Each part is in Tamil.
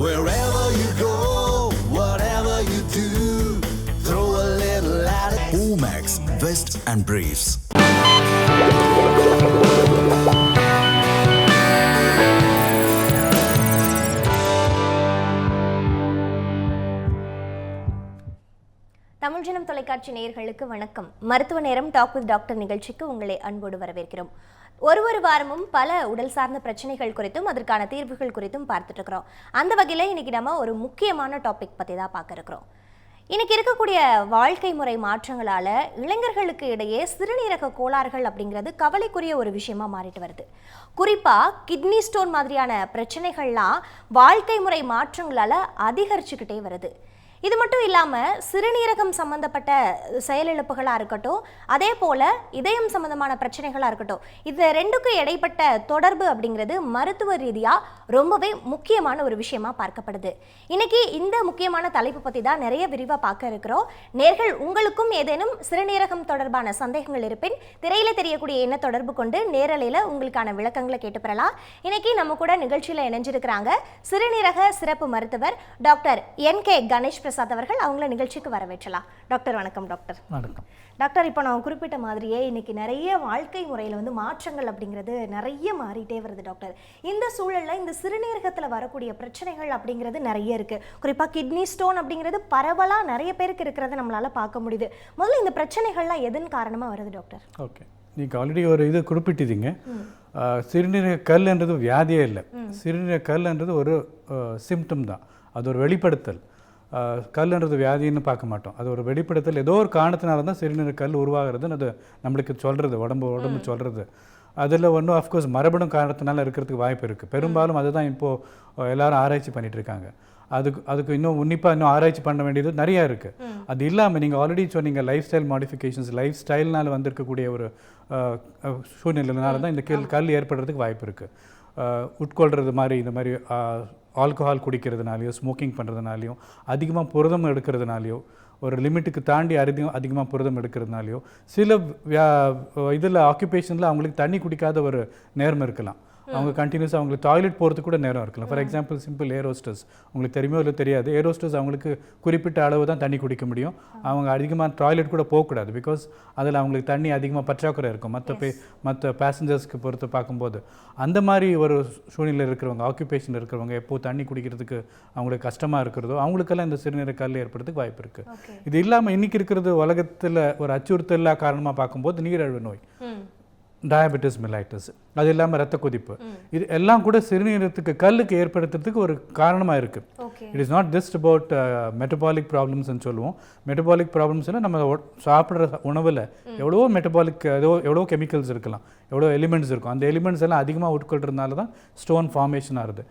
Wherever you go, whatever you do, throw a little at it. Omax, Vest and Briefs. Tamil Janam தொலைக்காட்சி நேயர்களுக்கு வணக்கம். மருத்துவ நேரம் டாக் வித் டாக்டர் நிகழ்ச்சிக்கு உங்களை அன்போடு வரவேற்கிறோம். ஒரு வாரமும் பல உடல் சார்ந்த பிரச்சனைகள் குறித்தும் அதற்கான தீர்வுகள் குறித்தும் பார்த்துட்டு இருக்கிறோம். அந்த வகையில் இன்னைக்கு நம்ம ஒரு முக்கியமான டாபிக் பற்றி தான் பார்க்க இருக்கிறோம். இன்னைக்கு இருக்கக்கூடிய வாழ்க்கை முறை மாற்றங்களால இளைஞர்களுக்கு இடையே சிறுநீரக கோளாறுகள் அப்படிங்கிறது கவலைக்குரிய ஒரு விஷயமா மாறிட்டு வருது. குறிப்பா கிட்னி ஸ்டோன் மாதிரியான பிரச்சனைகள்லாம் வாழ்க்கை முறை மாற்றங்களால அதிகரிச்சுக்கிட்டே வருது. இது மட்டும் இல்லாமல் சிறுநீரகம் சம்மந்தப்பட்ட செயலிழப்புகளாக இருக்கட்டும், அதே போல் இதயம் சம்மந்தமான பிரச்சனைகளாக இருக்கட்டும், இது ரெண்டுக்கும் இடைப்பட்ட தொடர்பு அப்படிங்கிறது மருத்துவ ரீதியாக ரொம்பவே முக்கியமான ஒரு விஷயமா பார்க்கப்படுது. இன்னைக்கு இந்த முக்கியமான தலைப்பு பற்றி தான் நிறைய விரிவாக பார்க்க இருக்கிறோம். நேர்கள் உங்களுக்கும் ஏதேனும் சிறுநீரகம் தொடர்பான சந்தேகங்கள் இருப்பின் திரையில் தெரியக்கூடிய என்ன தொடர்பு கொண்டு நேரலையில் உங்களுக்கான விளக்கங்களை கேட்டு பெறலாம். இன்னைக்கு நம்ம கூட நிகழ்ச்சியில் இணைஞ்சிருக்கிறாங்க சிறுநீரக சிறப்பு மருத்துவர் டாக்டர் NK கணேஷ் பிரசாத் அவர்கள். அவங்கள நிகழ்ச்சிக்கு வரவேற்றலாம். டாக்டர் வணக்கம். டாக்டர் வணக்கம். டாக்டர், இப்போ நான் குறிப்பிட்ட மாதிரியே இன்னைக்கு நிறைய வாழ்க்கை முறையில் மாற்றங்கள் அப்படிங்கிறது நிறைய மாறிட்டே வருது டாக்டர். இந்த சூழலில் இந்த சிறுநீரகத்தில் வரக்கூடிய பிரச்சனைகள் அப்படிங்கிறது நிறைய இருக்குது. குறிப்பாக கிட்னி ஸ்டோன் அப்படிங்கிறது பரவலாக நிறைய பேருக்கு இருக்கிறத நம்மளால் பார்க்க முடியுது. முதல்ல இந்த பிரச்சனைகள்லாம் எதன் காரணமாக வருது டாக்டர்? ஓகே, நீங்கள் ஆல்ரெடி ஒரு இது குறிப்பிட்டீங்க. சிறுநீரக கல்ன்றது வியாதியே இல்லை. சிறுநீரக கல்ன்றது ஒரு சிம்டம் தான், அது ஒரு வெளிப்படுத்தல். கல்ன்றது வியாதின்னு பார்க்க மாட்டோம், அது ஒரு வெளிப்படுத்தல். ஏதோ ஒரு காரணத்தினால தான் சிறுநீரக கல் உருவாகிறதுன்னு அது நம்மளுக்கு சொல்கிறது, உடம்பு சொல்கிறது. அதில் ஒன்றும் அஃப்கோர்ஸ் மரபணு காரணத்தினால இருக்கிறதுக்கு வாய்ப்பு இருக்குது. பெரும்பாலும் அதுதான் இப்போது எல்லாரும் ஆராய்ச்சி பண்ணிகிட்டு இருக்காங்க. அதுக்கு இன்னும் உன்னிப்பாக இன்னும் ஆராய்ச்சி பண்ண வேண்டியது நிறையா இருக்குது. அது இல்லாமல் நீங்கள் ஆல்ரெடி சொன்னீங்க லைஃப் ஸ்டைல் மாடிஃபிகேஷன்ஸ், லைஃப் ஸ்டைல்னால் வந்திருக்கக்கூடிய ஒரு சூழ்நிலைனால தான் இந்த கல் ஏற்படுறதுக்கு வாய்ப்பு இருக்குது. உட்கொள்கிறது மாதிரி, இந்த மாதிரி ஆல்கஹால் குடிக்கிறதுனாலையோ, ஸ்மோக்கிங் பண்ணுறதுனாலையும், அதிகமாக புரதம் எடுக்கிறதுனாலையோ, ஒரு லிமிட்டுக்கு தாண்டி அதிகமாக புரதம் எடுக்கிறதுனாலையோ, சில இதில் ஆக்குபேஷனில் அவங்களுக்கு தண்ணி குடிக்காத ஒரு நேரம் இருக்கலாம். அவங்க கண்டினியூஸாக அவங்களுக்கு டாய்லெட் போகிறதுக்கு கூட நேரம் இருக்கலாம். ஃபார் எக்ஸாம்பிள் சிம்பிள் ஏர் ஹோஸ்டர்ஸ், உங்களுக்கு தெரியுமோ இல்லை தெரியாது, ஏர் ஹோஸ்டர்ஸ் அவங்களுக்கு குறிப்பிட்ட அளவு தான் தண்ணி குடிக்க முடியும். அவங்க அதிகமாக டாய்லெட் கூட போகக்கூடாது. பிகாஸ் அதில் அவங்களுக்கு தண்ணி அதிகமாக பற்றாக்குறை இருக்கும் மற்ற பேசஞ்சர்ஸ்க்கு பொறுத்து பார்க்கும்போது. அந்த மாதிரி ஒரு சூழ்நிலை இருக்கிறவங்க, ஆக்குபேஷனில் இருக்கிறவங்க, எப்போது தண்ணி குடிக்கிறதுக்கு அவங்களுக்கு கஷ்டமாக இருக்கிறதோ அவங்களுக்கெல்லாம் இந்த சிறுநீரக கல் ஏற்படுறதுக்கு வாய்ப்பு இருக்குது. இது இல்லாமல் இன்றைக்கி இருக்கிறது உலகத்தில் ஒரு அச்சுறுத்தலா காரணமாக பார்க்கும்போது நீரிழிவு நோய், டயபெட்டிஸ் மெலைட்டஸ், அது இல்லாமல் ரத்த கொதிப்பு, இது எல்லாம் கூட சிறுநீரகத்துக்கு கல்லுக்கு ஏற்படுத்துறதுக்கு ஒரு காரணமாக இருக்குது. It is not just about metabolic ப்ராப்ளம்ஸ்ன்னு சொல்லுவோம். மெட்டபாலிக் ப்ராப்ளம்ஸ்னால் நம்ம சாப்பிட்ற உணவில் எவ்வளோ மெட்டபாலிக் எவ்வளோ கெமிக்கல்ஸ் இருக்கலாம், எவ்வளோ எலிமெண்ட்ஸ் இருக்கும். அந்த எலிமெண்ட்ஸ் எல்லாம் அதிகமாக உட்கொள்றதுனால தான் ஸ்டோன் ஃபார்மேஷன் ஆகுது.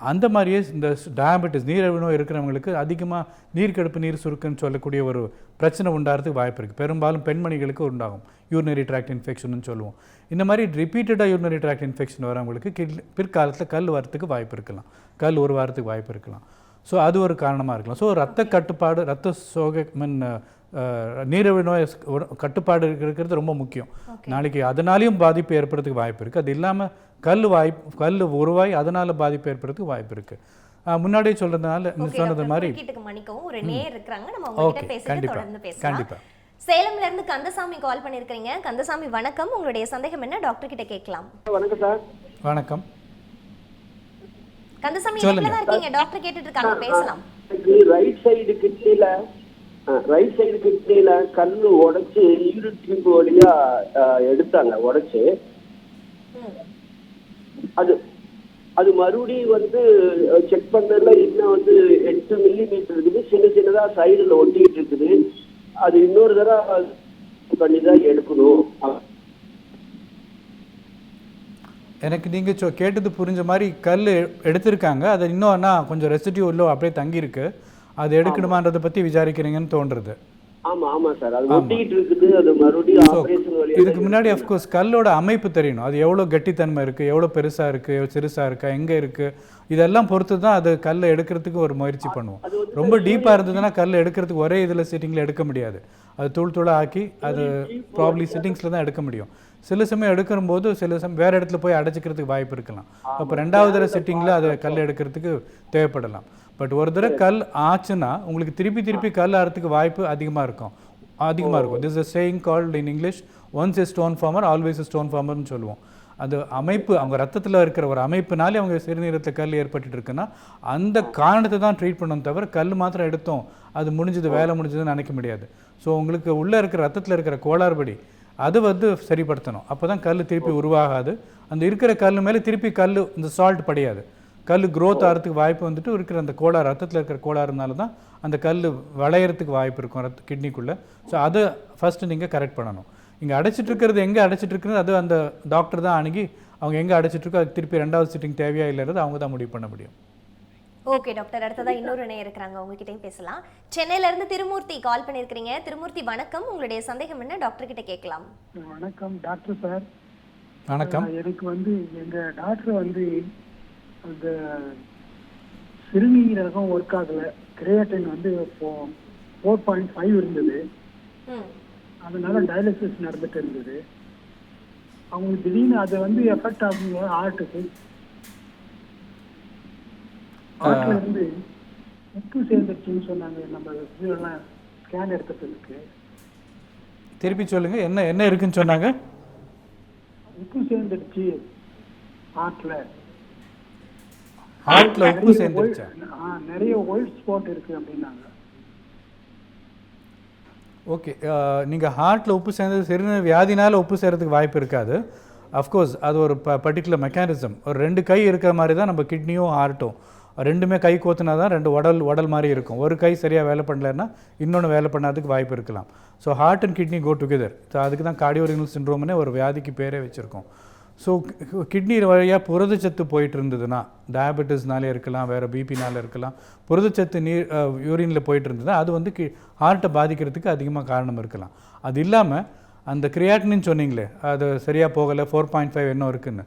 அந்த மாதிரியே இந்த டயபெட்டிஸ், நீரிழிவு நோய் இருக்கிறவங்களுக்கு அதிகமாக நீர்க்கடுப்பு, நீர் சுருக்குன்னு சொல்லக்கூடிய ஒரு பிரச்சனை உண்டாகிறதுக்கு வாய்ப்பு இருக்குது. பெரும்பாலும் பெண்மணிகளுக்கு உண்டாகும் யூரினரி ட்ராக்ட் இன்ஃபெக்ஷன் சொல்லுவோம். இந்த மாதிரி ரிப்பீட்டடாக யூரினரி ட்ராக்ட் இன்ஃபெக்ஷன் வரவங்களுக்கு பிற்காலத்தில் கல் வரத்துக்கு வாய்ப்பு இருக்கலாம், கல் உருவாகிறதுக்கு வாய்ப்பு இருக்கலாம். ஸோ அது ஒரு காரணமாக இருக்கலாம். ஸோ ரத்த கட்டுப்பாடு, ரத்த சோகை நீரிழிவு நோய் கட்டுப்பாடு இருக்கிறது ரொம்ப முக்கியம். நாளைக்கு அதனாலையும் பாதிப்பு ஏற்படுறதுக்கு வாய்ப்பு இருக்குது. அது இல்லாமல் கல் உருவாய் அதனால பாதிப்பு ஏற்படுறதுக்கு வாய்ப்பு இருக்குது. முன்னாடியே சொல்றதுனால சொன்னது மாதிரி கண்டிப்பாக. சேலம்ல இருந்து கந்தசாமி கால் பண்ணிருக்கீங்க. கந்தசாமி வணக்கம், உங்களுடைய சந்தேகம் என்ன டாக்டர் கிட்ட கேட்கலாம். வணக்கம் சார். வணக்கம் கந்தசாமி, எங்க இருக்கீங்க? டாக்டர் கேட்டுட்டு இருக்காங்க, பேசலாம். ரைட் சைடு கிட்னில கல்லு உடைச்சு யூரின் டியூப் வழியா எடுத்தாங்க, உடைச்சு. அது மறுபடியும் செக் பண்ணல, இன்னும் 8 மில்லிமீட்டர் இருக்குது, சின்னதா சைடுல ஒட்டிட்டு இருக்குது. அது இன்னொரு தடவை பண்ணிதான் எடுக்கணும். எனக்கு நீங்கள் கேட்டது புரிஞ்ச மாதிரி கல் எடுத்திருக்காங்க, அது இன்னும் கொஞ்சம் ரெசிடியூ உள்ள அப்படியே தங்கியிருக்கு, அது எடுக்கணுமான்றதை பற்றி விசாரிக்கிறீங்கன்னு தோன்றுறது. இதுக்கு முன்னாடி அஃப்கோர்ஸ் கல்லோட அமைப்பு தெரியணும். அது எவ்வளோ கெட்டித்தன்மை இருக்குது, எவ்வளோ பெருசாக இருக்குது, சிறுசாக இருக்கா, எங்கே இருக்குது, இதெல்லாம் பொறுத்து தான் அது கல் எடுக்கிறதுக்கு ஒரு முயற்சி பண்ணுவோம். ரொம்ப டீப்பாக இருந்ததுன்னா கல் எடுக்கிறதுக்கு ஒரே இதில் சிட்டிங்கில் எடுக்க முடியாது. அது தூளாக ஆக்கி அது ப்ராப்ளி சிட்டிங்ஸில் தான் எடுக்க முடியும். சில சமயம் எடுக்கும்போது சில சமயம் வேறு இடத்துல போய் அடைச்சிக்கிறதுக்கு வாய்ப்பு இருக்கலாம். அப்போ 2வது தடவை சிட்டிங்கில் அது கல் எடுக்கிறதுக்கு தேவைப்படலாம். பட் ஒரு தடவை கல் ஆச்சுன்னா உங்களுக்கு திருப்பி கல் ஆகிறதுக்கு வாய்ப்பு அதிகமாக இருக்கும். This is saying called in English, once a stone former always a stone ஃபார்மர்னு சொல்லுவோம். அது அமைப்பு, அவங்க ரத்தத்தில் இருக்கிற ஒரு அமைப்புனாலே அவங்க சிறுநீரகத்தில் கல் ஏற்பட்டு இருக்குன்னா அந்த காரணத்தை தான் ட்ரீட் பண்ணணும் தவிர கல் மாத்திரம் எடுத்தோம் அது முடிஞ்சது வேலை முடிஞ்சதுன்னு நினைக்க முடியாது. ஸோ உங்களுக்கு உள்ளே இருக்கிற ரத்தத்தில் இருக்கிற கோளாறுபடி அது சரிப்படுத்தணும். அப்போ தான் கல் திருப்பி உருவாகாது. அந்த இருக்கிற கல் மேலே திருப்பி கல் இந்த சால்ட் படியாது. கல் க்ரோத் ஆகிறதுக்கு வாய்ப்பு இருக்கிற அந்த கோளாறு, ரத்தத்தில் இருக்கிற கோளாறுனால தான் அந்த கல் வளையறதுக்கு வாய்ப்பு இருக்கும் கிட்னிக்குள்ளே. ஸோ அதை ஃபஸ்ட்டு நீங்கள் கரெக்ட் பண்ணணும். இங்கே அடைச்சிட்டு இருக்கிறது எங்கே அடைச்சிட்டு இருக்கிறது அது அந்த டாக்டர் தான் அணுகி அவங்க எங்கே அடைச்சிட்ருக்கோ அது திருப்பி 2வது சிட்டிங் தேவையா இல்லைன்றது அவங்க தான் முடிவு பண்ண முடியும். ஓகே டாக்டர், அடுத்ததாக இன்னொரு இணையம் இருக்கிறாங்க, உங்ககிட்டயும் பேசலாம். சென்னையிலேருந்து திருமூர்த்தி கால் பண்ணியிருக்கிறீங்க. திருமூர்த்தி வணக்கம், உங்களுடைய சந்தேகம் என்ன டாக்டர் கிட்ட கேட்கலாம். வணக்கம் டாக்டர் சார். வணக்கம். எனக்கு எங்கள் டாக்டர் அந்த சிறுநீரகம் ஒர்க் ஆகல, கிரியேட்டின் 4.5 இருந்தது. அதனால டயாலிசிஸ் நடந்துட்டு இருந்தது. அவங்களுக்கு திடீர்னு அது எஃபெக்ட் ஆகுங்க ஹார்ட்டுக்கு. ஹார்ட்ல இருந்து உப்பு சேர்ந்துருச்சுன்னு சொன்னாங்க. நம்ம இதெல்லாம் ஸ்கேன் எடுத்ததுக்கு. திருப்பி சொல்லுங்க, என்ன இருக்குன்னு சொன்னாங்க? உப்பு சேர்ந்துருச்சு ஹார்ட்ல உப்பு சேர்ந்துருச்சா? நிறைய ஒயிட் ஸ்பாட் இருக்கு அப்படின்னாங்க. ஓகே, நீங்கள் ஹார்ட்டில் உப்பு சேர்ந்தது சிறுநீர் வியாதினால் உப்பு சேர்கிறதுக்கு வாய்ப்பு இருக்காது. அஃப்கோர்ஸ் அது ஒரு பர்டிகுலர் மெக்கானிசம். ஒரு 2 கை இருக்கிற மாதிரி தான் நம்ம கிட்னியும் ஹார்ட்டும். 2மே கை கோத்துனா தான் 2 உடல் மாதிரி இருக்கும். ஒரு கை சரியாக வேலை பண்ணலைன்னா இன்னொன்று வேலை பண்ணாததுக்கு வாய்ப்பு இருக்கலாம். So heart and kidney go together. So அதுக்கு தான் கார்டியோரினல் சிண்ட்ரோம்னே ஒரு வியாதிக்கு பேரே வச்சுருக்கோம். ஸோ கிட்னி வழியாக புரதச்சத்து போயிட்டு இருந்ததுன்னா, டயபெட்டிஸ்னாலே இருக்கலாம், வேறு பிபினால இருக்கலாம், புரதச்சத்து யூரினில் போயிட்டு இருந்ததுன்னா அது ஹார்ட்டை பாதிக்கிறதுக்கு அதிகமாக காரணம் இருக்கலாம். அது இல்லாமல் அந்த கிரியாட்டினின்னு சொன்னீங்களே அது சரியாக போகலை, 4.5 என்ன இருக்குன்னு,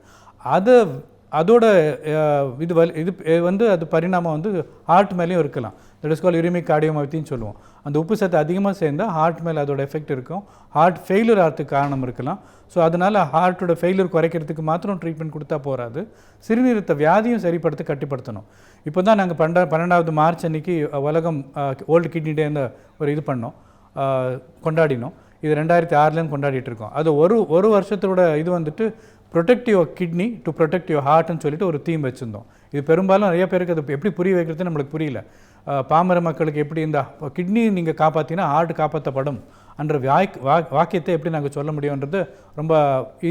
அதோட அது பரிணாமம் ஹார்ட் மேலேயும் இருக்கலாம். தட் இஸ் கால் யூரிமிக் கார்டியோமயோபதின்னு சொல்லுவோம். அந்த உப்பு சத்து அதிகமாக சேர்ந்தால் ஹார்ட் மேலே அதோட எஃபெக்ட் இருக்கும். ஹார்ட் ஃபெயிலியர் ஆகிறதுக்கு காரணம் இருக்கலாம். ஸோ அதனால் ஹார்ட்டோட ஃபெயிலியர் குறைக்கிறதுக்கு மாத்திரம் ட்ரீட்மெண்ட் கொடுத்தா போகாது, சிறுநீரகத்தை வியாதியும் சரிப்படுத்த கட்டுப்படுத்தணும். இப்போ தான் நாங்கள் 12வது மார்ச் அன்றைக்கி உலகம் ஓல்டு கிட்னி டேன்னு ஒரு கொண்டாடினோம். இது 2006லேருந்து கொண்டாடிட்டு இருக்கோம். அது ஒரு வருஷத்தோட protect your kidney to protect your ஹார்ட்னு சொல்லிட்டு ஒரு தீம் வச்சுருந்தோம். இது பெரும்பாலும் நிறைய பேருக்கு அது எப்படி புரிய வைக்கிறது நம்மளுக்கு புரியல. பாமர மக்களுக்கு எப்படி இந்த கிட்னி நீங்கள் காப்பாற்றினா ஹார்ட் காப்பாற்றப்படும் என்ற வாக்கியத்தை எப்படி நாங்கள் சொல்ல முடியுன்றது ரொம்ப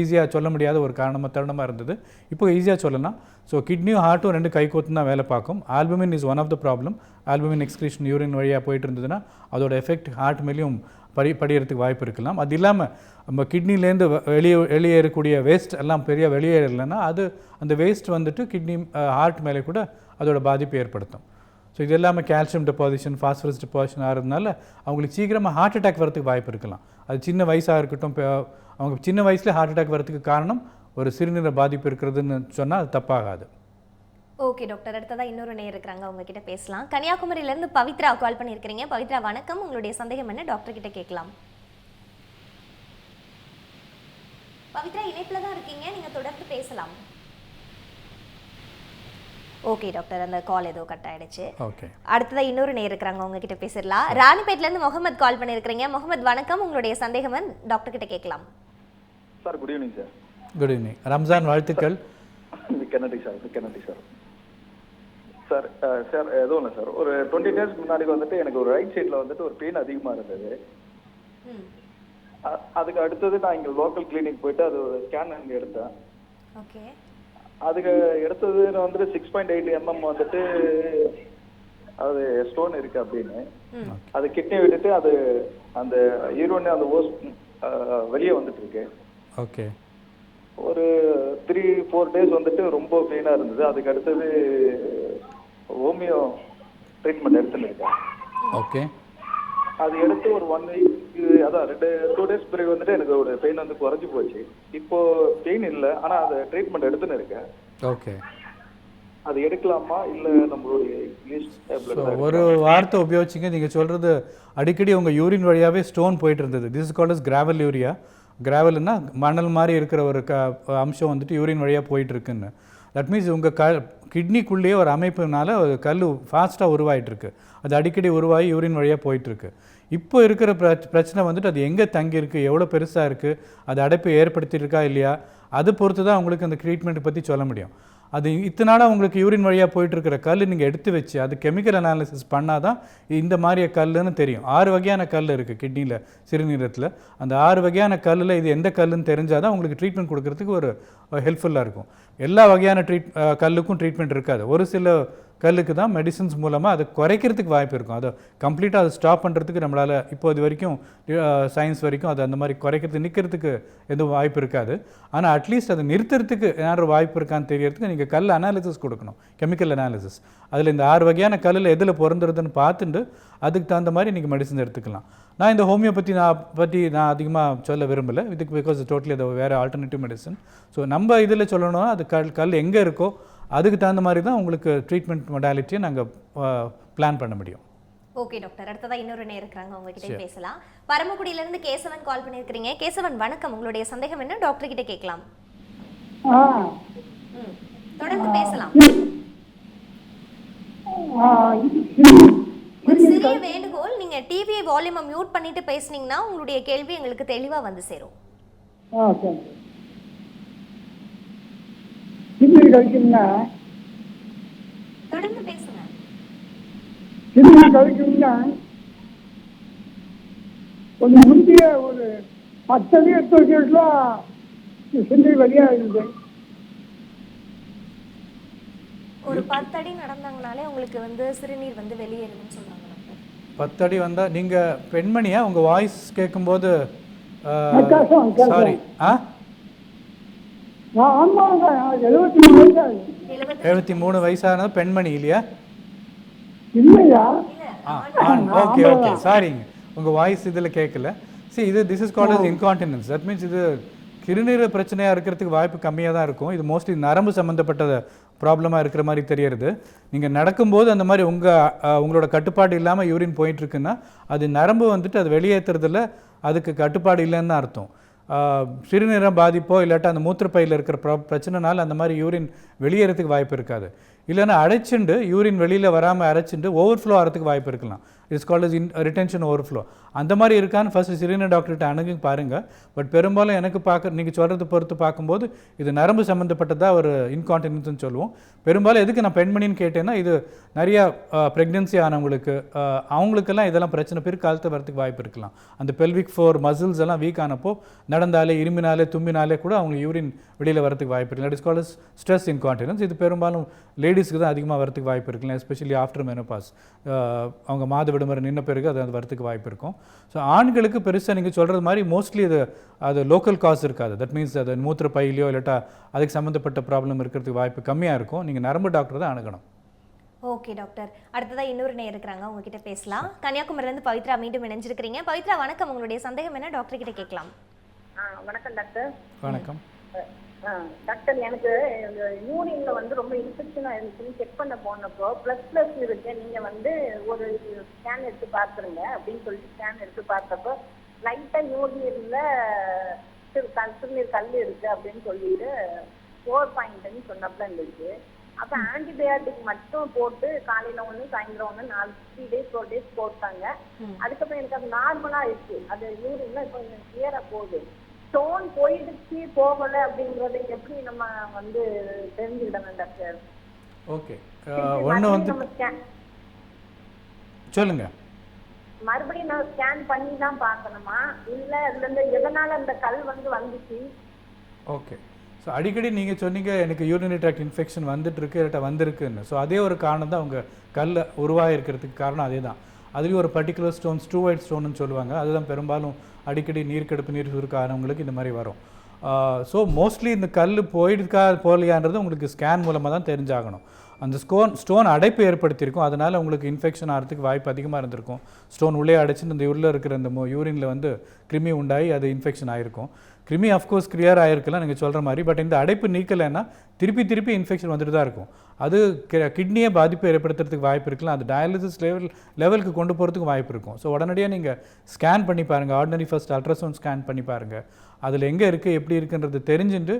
ஈஸியாக சொல்ல முடியாத ஒரு தருணமாக இருந்தது. இப்போ ஈஸியாக சொல்லலாம். ஸோ கிட்னியும் ஹார்ட்டும் 2 கை கோத்து தான் வேலை பார்க்கும். Albumin is one of the problem. Albumin excretion urine வழியாக போயிட்டு இருந்ததுன்னா அதோட எஃபெக்ட் ஹார்ட் மேலேயும் படிகிறதுக்கு வாய்ப்பு இருக்கலாம். அது இல்லாமல் நம்ம கிட்னிலேருந்து வெளியேறக்கூடிய வேஸ்ட் எல்லாம் வெளியேறலைன்னா அந்த வேஸ்ட் கிட்னி ஹார்ட் மேலே கூட அதோட பாதிப்பு ஏற்படுத்தும். ஸோ இது எல்லாமே கால்சியம் டெபாசிஷன், ஃபாஸ்பரஸ் டெபாசிஷன் ஆகிறதுனால அவங்களுக்கு சீக்கிரமாக ஹார்ட் அட்டாக் வரதுக்கு வாய்ப்பு இருக்கலாம். அது சின்ன வயசாக இருக்கட்டும், அவங்க சின்ன வயசுல ஹார்ட் அட்டாக் வரதுக்கு காரணம் ஒரு சிறுநீரக பாதிப்பு இருக்கிறதுன்னு சொன்னால் அது தப்பாகாது. ஓகே டாக்டர், அடுத்ததாக இன்னொரு நேயர் இருக்கிறாங்க, உங்ககிட்ட பேசலாம். கன்னியாகுமரியிலேருந்து பவித்ரா கால் பண்ணியிருக்கிறீங்க. பவித்ரா வணக்கம், உங்களுடைய சந்தேகம் என்ன டாக்டர் கிட்ட கேட்கலாம். பவித்ரா இணைப்பில் தான் இருக்கீங்க, நீங்கள் தொடர்ந்து பேசலாம். ஓகே டாக்டர், அந்த கால் ஏதோ கட் ஆயிடுச்சு. ஓகே, அடுத்ததாக இன்னொரு நேயர் இருக்கிறாங்க, உங்ககிட்ட பேசிடலாம். ராணிப்பேட்லேருந்து முகமது கால் பண்ணியிருக்கிறீங்க. முகமது வணக்கம், உங்களுடைய சந்தேகம் டாக்டர் கிட்ட கேட்கலாம். Sir good evening sir. Good evening, Ramzan வாழ்த்துக்கள். கன்னடி சார். சார் சார் எதுவும் இல்லை சார், ஒரு 20 days முன்னாடி எனக்கு ஒரு ரைட் சைடில் ஒரு பெயின் அதிகமாக இருந்தது. அதுக்கு அடுத்தது நான் இங்கே லோக்கல் கிளினிக் போயிட்டு அது ஒரு ஸ்கேன் அங்கே எடுத்தேன். ஓகே, அதுக்கு எடுத்தது 6.8 mm அது ஸ்டோன் இருக்கு அப்படின்னு. அது கிட்னி விட்டுட்டு அது அந்த யூரின் அந்த ஓஸ் வெளியே வந்துட்டு இருக்கு. ஓகே, ஒரு 3-4 days ரொம்ப பெயினாக இருந்தது. அதுக்கு அடுத்தது ஹோமியோ ட்ரீட்மெண்ட் எடுத்துன்னு இருக்கேன். ஓகே, அது எடுத்து ஒரு 1 week, அதான் 2 days பிறகு எனக்கு ஒரு பெயின் குறைஞ்சி போச்சு. இப்போ பெயின் இல்லை, ஆனால் அது ட்ரீட்மெண்ட் எடுத்துன்னு இருக்கேன். ஓகே, அது எடுக்கலாமா இல்லை நம்மளுடைய இங்கிலீஷ் ஒரு வார்த்தை உபயோகிச்சிங்க. நீங்கள் சொல்கிறது அடிக்கடி உங்கள் யூரின் வழியாகவே ஸ்டோன் போயிட்டு இருந்தது. This is called as gravel urea. கிராவல்னா மணல் மாதிரி இருக்கிற ஒரு அம்சம் வந்துட்டு யூரின் வழியாக போயிட்டுருக்குன்னு. தட் மீன்ஸ் உங்கள் கிட்னிக்குள்ளேயே ஒரு அமைப்புனால ஒரு கல் ஃபாஸ்ட்டாக உருவாயிட்டிருக்கு. அது அடிக்கடி உருவாகி யூரின் வழியாக போயிட்டுருக்கு. இப்போ இருக்கிற பிரச்சனை வந்துட்டு அது எங்கே தங்கியிருக்கு, எவ்வளோ பெருசாக இருக்குது, அது அடைப்பு ஏற்படுத்தியிருக்கா இல்லையா, அது பொறுத்து தான் உங்களுக்கு அந்த ட்ரீட்மெண்ட்டை பற்றி சொல்ல முடியும். அது இத்தனால உங்களுக்கு யூரின் வழியாக போயிட்டுருக்கிற கல் நீங்கள் எடுத்து வச்சு அது கெமிக்கல் அனாலிசிஸ் பண்ணால் தான் இந்த மாதிரி கல்லுன்னு தெரியும். 6 வகையான கல் இருக்குது கிட்னியில், சிறுநீரகத்தில். அந்த 6 வகையான கல்லில் இது எந்த கல்லுன்னு தெரிஞ்சால் தான் உங்களுக்கு ட்ரீட்மெண்ட் கொடுக்கறதுக்கு ஒரு ஹெல்ப்ஃபுல்லாக இருக்கும். எல்லா வகையான கல்லுக்கும் ட்ரீட்மெண்ட் இருக்காது. ஒரு சில கல்லுக்கு தான் மெடிசின்ஸ் மூலமாக அதை குறைக்கிறதுக்கு வாய்ப்பு இருக்கும். அதை கம்ப்ளீட்டாக அதை ஸ்டாப் பண்ணுறதுக்கு நம்மளால் இப்போது வரைக்கும் சயின்ஸ் வரைக்கும் அது அந்த மாதிரி குறைக்கிறது நிற்கிறதுக்கு எதுவும் வாய்ப்பு இருக்காது. ஆனால் அட்லீஸ்ட் அதை நிறுத்துறதுக்கு ஏதாவது வாய்ப்பு இருக்கான்னு தெரியறதுக்கு நீங்கள் கல் அனாலிசிஸ் கொடுக்கணும், கெமிக்கல் அனாலிசிஸ். அதில் இந்த 6 வகையான கல்லில் எதில் பிறந்துருதுன்னு பார்த்துட்டு அதுக்கு தகுந்த மாதிரி நீங்கள் மெடிசன் எடுத்துக்கலாம். நான் இந்த ஹோமியோபதி நான் அதிகமாக சொல்ல விரும்பலை, இதுக்கு பிகாஸ் டோட்டலி அது வேறு ஆல்டர்னேட்டிவ் மெடிசன். ஸோ நம்ம இதில் சொல்லணும்னா அது கல் எங்கே இருக்கோ அதுக்கு தகுந்த மாதிரி தான் உங்களுக்கு ட்ரீட்மெண்ட் மொடாலிட்டியை நாங்கள் பிளான் பண்ண முடியும். ஓகே டாக்டர், அடுத்ததாக இன்னொரு நேரம் இருக்கிறாங்க, உங்ககிட்ட பேசலாம். பரமக்குடியிலேருந்து கேசவன் கால் பண்ணியிருக்கிறீங்க. கேசவன் வணக்கம், உங்களுடைய சந்தேகம் என்ன டாக்டர் கிட்ட கேட்கலாம். தொடர்ந்து பேசலாம். ஒரு சிறிய வேண்டுகோள், நீங்க டிவியை வால்யூமை மியூட் பண்ணிட்டு பேசுனீங்கன்னா உங்களுடைய கேள்வி எங்களுக்கு தெளிவா வந்து சேரும். தொடர்ந்து பேசுங்க. கொஞ்சம் முந்தைய ஒரு 10 அடி 8 வருஷத்துல சிந்தை வழியா இருக்குது. ஒரு 10 அடி நடந்தாங்கனாலே உங்களுக்கு வந்து சிறுநீர் வந்து வெளியேறுதுன்னு சொல்றாங்க டாக்டர். 10 அடி வந்தால் நீங்கள் பெண்மணியா? உங்கள் வாய்ஸ் கேட்கும்போது சாரி 73 வயசானது பெண்மணி இல்லையா? ஓகே ஓகே, சாரிங்க, உங்கள் வாய்ஸ் இதில் கேட்கல. This is called as incontinence. That means இது சிறுநீரக பிரச்சனையாக இருக்கிறதுக்கு வாய்ப்பு கம்மியாக தான் இருக்கும். இது மோஸ்ட்லி நரம்பு சம்மந்தப்பட்ட ப்ராப்ளமாக இருக்கிற மாதிரி தெரியறது. நீங்கள் நடக்கும்போது அந்த மாதிரி உங்களோட கட்டுப்பாடு இல்லாமல் யூரின் போயிட்டுருக்குன்னா அது நரம்பு வந்துட்டு அது வெளியேற்றுறதுல அதுக்கு கட்டுப்பாடு இல்லைன்னு தான் அர்த்தம். சிறுநீரக பாதிப்போ இல்லாட்டா அந்த மூத்திரப்பையில் இருக்கிற பிரச்சனைனால அந்த மாதிரி யூரின் வெளியேறதுக்கு வாய்ப்பு இருக்காது. இல்லைன்னா அடைச்சுண்டு யூரின் வெளியில் வராமல் அரைச்சிண்டு ஓவர்ஃப்ளோ ஆகிறதுக்கு வாய்ப்பு இருக்கலாம். It's called is retention overflow. அந்த மாதிரி இருக்கான்னு ஃபஸ்ட்டு சிறுநீரக டாக்டர்கிட்ட அணுகி பாருங்கள். பட் பெரும்பாலும் எனக்கு நீங்கள் சொல்கிறது பொறுத்து பார்க்கும்போது இது நரம்பு சம்மந்தப்பட்டதாக ஒரு இன்கான்டினன்ஸ்னு சொல்லுவோம். பெரும்பாலும் எதுக்கு நான் பெண்மணின்னு கேட்டேன்னா, இது நிறையா ப்ரெக்னென்சி ஆனவங்களுக்கு அவங்களுக்கெல்லாம் இதெல்லாம் பிரச்சனை பிற்காலத்தை வரதுக்கு வாய்ப்பு இருக்கலாம். அந்த பெல்விக் ஃப்ளோர் மசில்ஸ் எல்லாம் வீக் ஆனப்போ நடந்தாலே இருமினாலே தும்பினாலே கூட அவங்க யூரின் வெளியில் வரதுக்கு வாய்ப்பு இருக்கலாம். It's called stress incontinence. இது பெரும்பாலும் லேடிஸ்க்கு தான் அதிகமாக வரதுக்கு வாய்ப்பு இருக்கலாம், எஸ்பெஷலி ஆஃப்டர் மெனோபாஸ். அவங்க மாத விடுமுறை நின்ன பிறகு அது வரதுக்கு வாய்ப்பு இருக்கும். ஸோ ஆண்களுக்கு பெருசாக நீங்கள் சொல்கிறது மாதிரி மோஸ்ட்லி அது லோக்கல் காஸ் இருக்காது. தட் மீன்ஸ் அது மூத்திர பையிலையோ இல்லாட்டா அதுக்கு சம்மந்தப்பட்ட ப்ராப்ளம் இருக்கிறதுக்கு வாய்ப்பு கம்மியாக இருக்கும். நீங்கள் நரம்பு டாக்டர் தான் அணுகணும். ஓகே டாக்டர், அடுத்ததாக இன்னொரு நேரம் இருக்கிறாங்க, உங்ககிட்ட பேசலாம். கன்னியாகுமரியிலேருந்து பவித்ரா மீண்டும் இணைஞ்சிருக்கிறீங்க. பவித்ரா வணக்கம், உங்களுடைய சந்தேகம் என்ன டாக்டர் கிட்ட கேட்கலாம். வணக்கம் டாக்டர். வணக்கம் டாக்டர், எனக்கு யூரின்ல வந்து ரொம்ப இன்ஃபெக்ஷனா இருந்துச்சுன்னு செக் பண்ண போனப்போ ++ இருக்கு, நீங்க வந்து ஒரு ஸ்கேன் எடுத்து பார்த்துருங்க அப்படின்னு சொல்லிட்டு ஸ்கேன் எடுத்து பார்த்தப்போ லைட்டா யூரின்ல சிறுநீர் கல் இருக்கு அப்படின்னு சொல்லிட்டு 4.10 சொன்னப்பல இருந்துச்சு. அப்ப ஆன்டிபயாட்டிக் மட்டும் போட்டு காலையில 1 சாயந்தரம் 1 3 days 4 days போட்டாங்க. அதுக்கப்புறம் எனக்கு அது நார்மலா ஆயிடுச்சு. அது யூரின்ல இப்போ கிளியரா போகுது. ஸ்டோன் போயிடுச்சு போகல அப்படிங்கறத எப்படி நம்ம வந்து தெரிஞ்சுக்கிடணும் டாக்டர்? ஓகே, ஒன்று வந்து சொல்லுங்க. மறுபடியும் நான் ஸ்கேன் பண்ணி தான் பார்க்கணுமா, இல்ல அதுல இருந்து எதனால அந்த கல் வந்து வந்துச்சு? ஓகே, ஸோ அடிக்கடி நீங்கள் சொன்னீங்க எனக்கு யூரினரி ட்ராக்ட் இன்ஃபெக்ஷன் வந்துட்டு இருக்கு இல்லாட்டா வந்திருக்குன்னு. ஸோ அதே ஒரு காரணம் தான் அவங்க கல் உருவாகிருக்கிறதுக்கு காரணம் அதே தான். அதுலேயும் ஒரு பர்டிகுலர் ஸ்டோன் ஸ்ட்ரூவைட் ஸ்டோன்னு சொல்லுவாங்க. அதுதான் பெரும்பாலும் அடிக்கடி நீர்க்கடுப்பு நீர் சுருக்கானவங்களுக்கு இந்த மாதிரி வரும். ஸோ மோஸ்ட்லி இந்த கல் போயிடுக்கா போகலையான்றது உங்களுக்கு ஸ்கேன் மூலமாக தான் தெரிஞ்சாகணும். அந்த ஸ்டோன் அடைப்பு ஏற்படுத்தியிருக்கும், அதனால் உங்களுக்கு இன்ஃபெக்ஷன் ஆகிறதுக்கு வாய்ப்பு அதிகமாக இருந்திருக்கும். ஸ்டோன் உள்ளே அடைச்சிட்டு இந்த உள்ளே இருக்கிற இந்த யூரினில் வந்து கிருமி உண்டாகி அது இன்ஃபெக்ஷன் ஆகிருக்கும். கிருமி அஃப்கோர்ஸ் கிளியர் ஆகிருக்கலாம் நீங்கள் சொல்கிற மாதிரி. பட் இந்த அடைப்பு நீக்கலைன்னா திருப்பி இன்ஃபெக்ஷன் வந்துட்டு தான் இருக்கும். அது கிட்னியை பாதிப்பு ஏற்படுத்துறதுக்கு வாய்ப்பு இருக்கலாம். அது டயாலிசிஸ் லெவலுக்கு கொண்டு போகிறதுக்கு வாய்ப்பு இருக்கும். ஸோ உடனடியாக நீங்கள் ஸ்கேன் பண்ணி பாருங்கள். ஆர்டினரி ஃபர்ஸ்ட் அல்ட்ராசவுண்ட் ஸ்கேன் பண்ணி பாருங்கள். அதில் எங்கே இருக்குது எப்படி இருக்குன்றது தெரிஞ்சுட்டு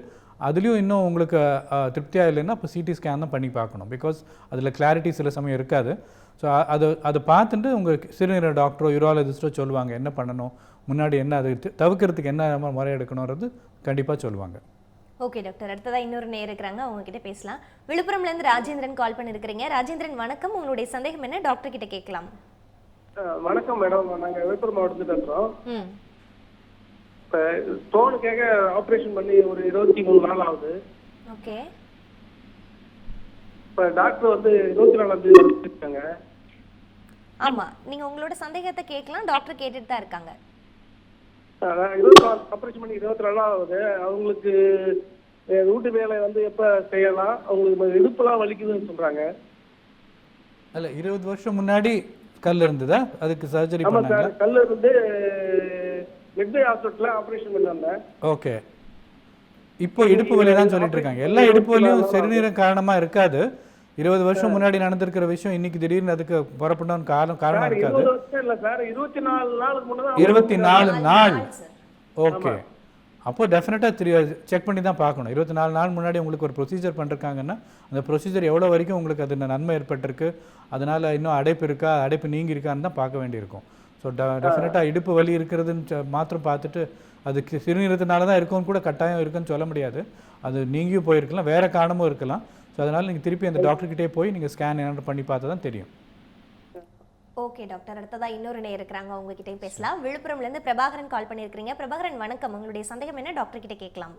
அதுலேயும் இன்னும் உங்களுக்கு திருப்தியாக இல்லைன்னா இப்போ சிடி ஸ்கேன் தான் பண்ணி பார்க்கணும். பிகாஸ் அதில் கிளாரிட்டி சில சமயம் இருக்காது. ஸோ அதை பார்த்துட்டு உங்கள் சிறுநீரக டாக்டரோ யூராலஜிஸ்ட்டோ சொல்லுவாங்க என்ன பண்ணணும், முன்னாடி என்ன அது தவிர்க்கிறதுக்கு என்ன முறை எடுக்கணுன்றது கண்டிப்பாக சொல்லுவாங்க. ஓகே டாக்டர், அடுத்ததாக இன்னொரு நேரம் இருக்கிறாங்க, அவங்ககிட்ட பேசலாம். விழுப்புரம்லேருந்து ராஜேந்திரன் கால் பண்ணியிருக்கிறீங்க. ராஜேந்திரன் வணக்கம், உங்களுடைய சந்தேகம் என்ன டாக்டர் கிட்ட கேட்கலாம். வணக்கம் மேடம், நாங்கள் விழுப்புரம் மாவட்டத்தில் இருக்கிறோம். ம் இப்போ ஸ்டோனுக்காக ஆப்ரேஷன் பண்ணி ஒரு 23 நாள் ஆகுது. ஓகே. இப்போ டாக்டர் வந்து 24ஆம் தேதி இருக்காங்க. ஆமாம், நீங்கள் உங்களோட சந்தேகத்தை கேட்கலாம், டாக்டர் கேட்டுட்டு தான் இருக்காங்க. 24 ஆப்ரேஷன் பண்ணி 24 நாள் ஆகுது. அவங்களுக்கு வீட்டு வேலை வந்து எப்போ செய்யலாம், அவங்களுக்கு இடுப்புலாம் வலிக்குதுன்னு சொல்கிறாங்க. அல்ல 20 வருஷம் முன்னாடி கல் இருந்ததா, அதுக்கு சர்ஜரி ஆமாம் பண்ணாங்க? சார், கல் இருந்து மெட்வே ஹாஸ்பிட்டலில் ஆப்ரேஷன் பண்ணாங்க. ஓகே. இப்போ இடுப்பு வலி தான் சொல்லிட்டு இருக்காங்க. எல்லா இடுப்பு வலியும் சிறுநீரகம் காரணமாக இருக்காது. 20 வருஷம் முன்னாடி நடந்திருக்கிற விஷயம் இன்னைக்கு திடீர்னு அதுக்கு புறப்படணும் காரணம் இருக்காது. 24 நாளுக்கு முன்னாடி 24 நாள். ஓகே, அப்போ டெஃபினட்டாக செக் பண்ணி தான் பார்க்கணும். 24 நாள் முன்னாடி உங்களுக்கு ஒரு ப்ரொசீஜர் பண்ணிருக்காங்கன்னா அந்த ப்ரொசீஜர் எவ்வளோ வரைக்கும் உங்களுக்கு அது நன்மை ஏற்பட்டிருக்கு, அதனால் இன்னும் அடைப்பு இருக்கா, அடைப்பு நீங்கி இருக்கான்னு தான் பார்க்க வேண்டியிருக்கும். ஸோ டெஃபினட்டாக இடுப்பு வலி இருக்கிறதுன்னு மாத்திரம் பார்த்துட்டு அதுக்கு சிறுநீரகத்தினால தான் இருக்கும்னு கூட கட்டாயம் இருக்குன்னு சொல்ல முடியாது. அது நீங்கியும் போயிருக்கலாம், வேறு காரணமும் இருக்கலாம். ஸோ அதனால் நீங்கள் திருப்பி அந்த டாக்டர்கிட்டே போய் நீங்கள் ஸ்கேன் என்ன பண்ணி பார்த்தா தான் தெரியும். ஓகே டாக்டர், அடுத்ததாக இன்னொரு நேரம் இருக்கிறாங்க, உங்ககிட்டே பேசலாம். விழுப்புரம்லேருந்து பிரபாகரன் கால் பண்ணியிருக்கிறீங்க. பிரபாகரன் வணக்கம், உங்களுடைய சந்தேகம் என்ன டாக்டர் கிட்ட கேட்கலாம்.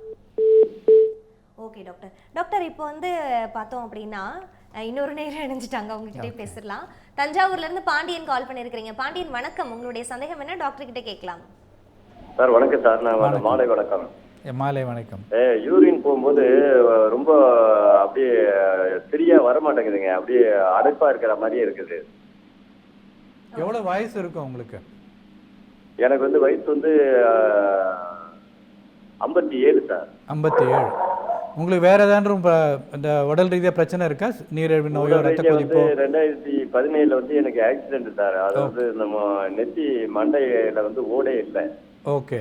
Okay doctor. டாக்டர் இப்போ வந்து பார்த்தோம் அப்படின்னா இன்னொரு நேரம் இணைஞ்சிட்டாங்க, உங்ககிட்டே பேசிடலாம். தஞ்சாவூர்லேருந்து பாண்டியன் கால் பண்ணியிருக்கிறீங்க. பாண்டியன் வணக்கம், உங்களுடைய சந்தேகம் என்ன டாக்டர் கிட்ட கேட்கலாம். சார் வணக்கம் சார், நான் மாலை வணக்கம். மாலை வணக்கம். யூரின் போகும்போது ரொம்ப அப்படியே சரியா வர மாட்டேங்குதுங்க, அப்படியே அடைப்பா இருக்கிற மாதிரியே இருக்குது. எவ்வளோ வயசு இருக்கும் உங்களுக்கு? எனக்கு வந்து வயசு வந்து 57 சார். 57. உங்களுக்கு வேற ஏதாவது இந்த உடல் ரீதியாக பிரச்சனை இருக்கா? நீரிழிவு நோயோ, ரத்த கொதிப்போ? 2017 வந்து எனக்கு ஆக்சிடென்ட் சார். அது வந்து நம்ம நெத்தி மண்டையில வந்து ஓடே இல்லை. ஓகே.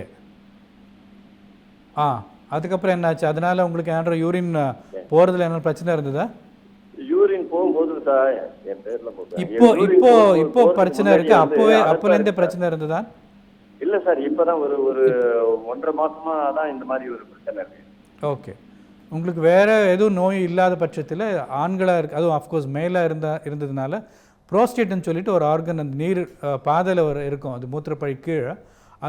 அதுக்கப்புறம் என்னாச்சு? அதனால உங்களுக்கு ஏதாவது யூரின் போறதுல என்ன பிரச்சனை இருந்ததா? யூரின் போகும்போது சார் என் பேர்ல இப்போ பிரச்சனை இருக்கு? அப்போலேருந்தே பிரச்சனை இருந்ததா? இல்ல சார், இப்பதான் ஒரு 1.5 மாசமா தான் இந்த மாதிரி ஒரு பிரச்சனை இருக்கு. ஓகே. உங்களுக்கு வேற எதுவும் நோய் இல்லாத பட்சத்தில் ஆண்களாக இருக்கு, அதுவும் அஃப்கோர்ஸ் மேலாக இருந்ததுனால ப்ரோஸ்டேட்னு சொல்லிட்டு ஒரு ஆர்கன் அந்த நீர் பாதையில் இருக்கும், அது மூத்திரப்பழி கீழே.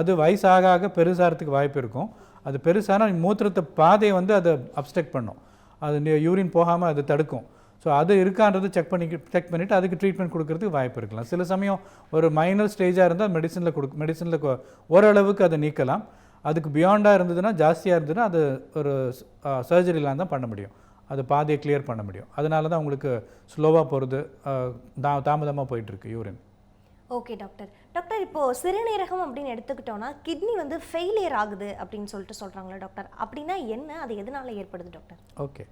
அது வயசாக ஆக பெருசாகிறதுக்கு வாய்ப்பு இருக்கும். அது பெருசானால் மூத்திரத்தை பாதையை வந்து அதை அப்ஸ்ட்ரக்ட் பண்ணும், அது யூரின் போகாமல் அது தடுக்கும். ஸோ அது இருக்கான்றது செக் பண்ணிவிட்டு அதுக்கு ட்ரீட்மெண்ட் கொடுக்கறதுக்கு வாய்ப்பு இருக்கலாம். சில சமயம் ஒரு மைனர் ஸ்டேஜாக இருந்தால் மெடிசனில் ஓரளவுக்கு அதை நீக்கலாம். அதுக்கு பியாண்டாக இருந்ததுன்னா, ஜாஸ்தியாக இருந்ததுன்னா அது ஒரு சர்ஜரிலாம் தான் பண்ண முடியும், அது பாதையை கிளியர் பண்ண முடியும். அதனால தான் உங்களுக்கு ஸ்லோவாக போகிறது, தாமதமாக போயிட்டுருக்கு யூரின். Okay doctor. டாக்டர், இப்போது சிறுநீரகம் அப்படின்னு எடுத்துக்கிட்டோன்னா கிட்னி வந்து ஃபெயிலியர் ஆகுது அப்படின்னு சொல்கிறாங்களா டாக்டர்? அப்படின்னா என்ன, அது எதனால் ஏற்படுது டாக்டர்? ஓகே,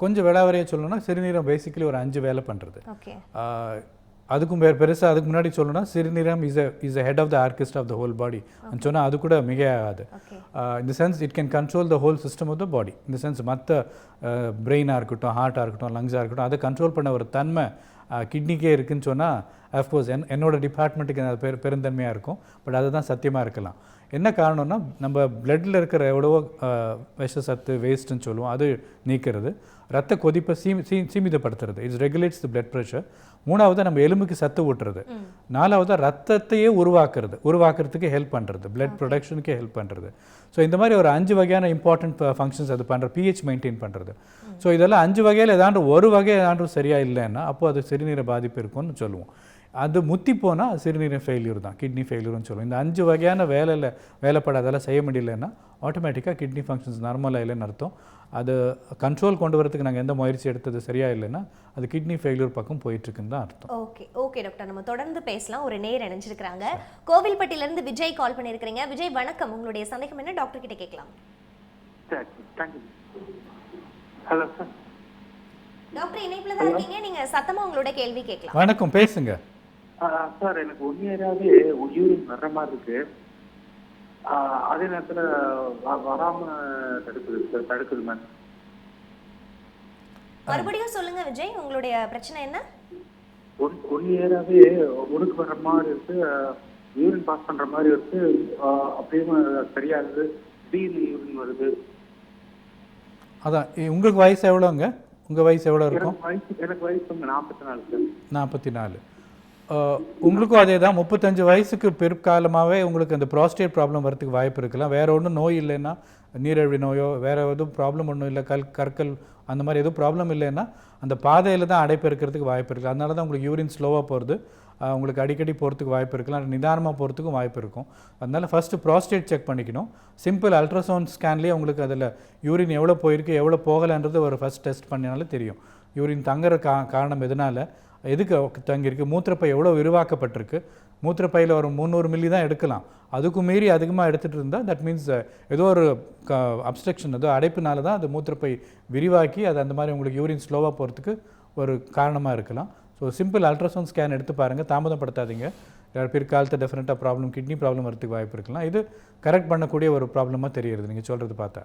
கொஞ்சம் விளாவறையாக சொல்லணும்னா சிறுநீரகம் பேசிக்கலி ஒரு 5 வேலை பண்ணுறது. ஓகே. அதுக்கும் பெருசாக அதுக்கு முன்னாடி சொல்லணும்னா சிறுநீரகம் is a head of the orchestra of the whole body சொன்னால் அது கூட மிக ஆகாது. இந்த sense it can control the whole system of the body. இந்த சென்ஸ் மற்ற பிரெயினாக இருக்கட்டும், ஹார்ட்டாக இருக்கட்டும், லங்ஸாக இருக்கட்டும், அதை கண்ட்ரோல் பண்ண ஒரு தன்மை கிட்னிக்கே இருக்குதுன்னு சொன்னால் அஃப்கோர்ஸ் என்னோட டிபார்ட்மெண்ட்டுக்கு அது பெருந்தன்மையாக இருக்கும். பட் அதுதான் சத்தியமாக இருக்கலாம். என்ன காரணம்னா, நம்ம பிளட்டில் இருக்கிற எவ்வளவோ விஷ சத்து வேஸ்ட்டுன்னு சொல்லுவோம், அது நீக்கிறது. ரத்த கொதிப்பை சீமிதப்படுத்துறது, it's regulates the blood pressure. 3வது நம்ம எலும்புக்கு சத்து ஊட்டுறது. 4வது ரத்தத்தையே உருவாக்குறதுக்கு ஹெல்ப் பண்ணுறது, பிளட் ப்ரொடக்ஷனுக்கே ஹெல்ப் பண்ணுறது. ஸோ இந்த மாதிரி ஒரு 5 வகையான இம்பார்ட்டன்ட் ஃபங்க்ஷன்ஸ் அது பண்ணுற, pH மெயின்டைன் பண்ணுறது. ஸோ இதெல்லாம் 5 வகையில் ஏதாண்டு ஒரு வகை ஏதாண்டும் சரியாக இல்லைன்னா அப்போது அது சிறுநீர பாதிப்பு இருக்கும்னு சொல்லுவோம். அது முத்தி போனால் சிறுநீரக ஃபெயிலியர் தான், கிட்னி ஃபெயிலியர்னு சொல்லுவோம். இந்த 5 வகையான வேலைப்படாதெல்லாம் செய்ய முடியலன்னா ஆட்டோமேட்டிக்காக கிட்னி ஃபங்க்ஷன்ஸ் நார்மலாக இல்லைன்னு அர்த்தம். அது கண்ட்ரோல் கொண்டு வரதுக்கு நாங்கள் எந்த முயற்சி எடுத்தது சரியாக இல்லைன்னா அது கிட்னி ஃபெயிலியர் பக்கம் போயிட்டுருக்குன்னு தான் அர்த்தம். ஓகே டாக்டர், நம்ம தொடர்ந்து பேசலாம். ஒரு நேர் இணைஞ்சிருக்கிறாங்க, கோவில்பட்டியிலேருந்து விஜய் கால் பண்ணியிருக்கிறீங்க. விஜய் வணக்கம், உங்களுடைய சந்தேகம் என்ன டாக்டர் கிட்ட கேட்கலாம். ஹலோ சார் டாக்டர் இணைப்புல தான் இருக்கீங்க, நீங்க சத்தமா உங்களோட கேள்வி கேட்கலாம். வணக்கம், பேசுங்க. சார் எனக்கு 1 இயராவே யூரின் வர்ற மாதிரி இருக்கு. அதே நேரத்துல வராம தடுக்குது மேம். மறுபடியும் சொல்லுங்க விஜய், உங்களுடைய பிரச்சனை என்ன? 1 இயராவே ஒடுக்கு வர்ற மாதிரி இருக்கு, யூரின் பாஸ் பண்ற மாதிரி இருக்கு, அப்படியே சரியா இருக்கு, திடீர்னு யூரின் வருது. அதான் உங்களுக்கு வயசு எவ்வளோங்க? உங்கள் வயசு எவ்வளோ இருக்கும்? எனக்கு வயசு 44 சார். 44. உங்களுக்கும் அதே தான். 35 வயசுக்கு பிற்காலமாகவே உங்களுக்கு அந்த ப்ராஸ்டேட் ப்ராப்ளம் வரதுக்கு வாய்ப்பு இருக்கலாம். வேறு ஒன்றும் நோய் இல்லைன்னா, நீரிழிவு நோயோ வேறு எதுவும் ப்ராப்ளம் ஒன்றும் இல்லை, கற்கள் அந்த மாதிரி எதுவும் ப்ராப்ளம் இல்லைன்னா அந்த பாதையில் தான் அடைப்பு இருக்கிறதுக்கு வாய்ப்பு இருக்குது. அதனால தான் உங்களுக்கு யூரின் ஸ்லோவாக போகிறது, உங்களுக்கு அடிக்கடி போகிறதுக்கு வாய்ப்பு இருக்கலாம், நிதானமாக போகிறதுக்கும் வாய்ப்பு இருக்கும். அதனால் ஃபஸ்ட்டு ப்ராஸ்டேட் செக் பண்ணிக்கணும். சிம்பிள் அல்ட்ராசவுண்ட் ஸ்கேன்லேயே உங்களுக்கு அதில் யூரின் எவ்வளோ போயிருக்கு எவ்வளோ போகலைன்றது ஒரு ஃபஸ்ட் டெஸ்ட் பண்ணினாலே தெரியும். யூரின் தங்குற காரணம் எதனால், எதுக்கு தங்கியிருக்கு, மூத்திரப்பை எவ்வளோ விரிவாக்கப்பட்டிருக்கு. மூத்திரப்பையில் ஒரு 300 மில்லி தான் எடுக்கலாம், அதுக்கும் மீறி அதிகமாக எடுத்துகிட்டு இருந்தால் தட் மீன்ஸ் ஏதோ ஒரு அப்ஸ்ட்ரக்ஷன், ஏதோ அடைப்புனால தான் அது மூத்திரப்பை விரிவாக்கி அது அந்த மாதிரி உங்களுக்கு யூரின் ஸ்லோவாக போகிறதுக்கு ஒரு காரணமாக இருக்கலாம். ஸோ சிம்பிள் அல்ட்ராசவுண்ட் ஸ்கேன் எடுத்து பாருங்கள், தாமதப்படுத்தாதீங்க. பிற்காலத்தை டெஃபினட்டாக ப்ராப்ளம், கிட்னி ப்ராப்ளம் வரதுக்கு வாய்ப்பு இருக்கலாம். இது கரெக்ட் பண்ணக்கூடிய ஒரு ப்ராப்ளமாக தெரியுது நீங்கள் சொல்கிறது பார்த்தா.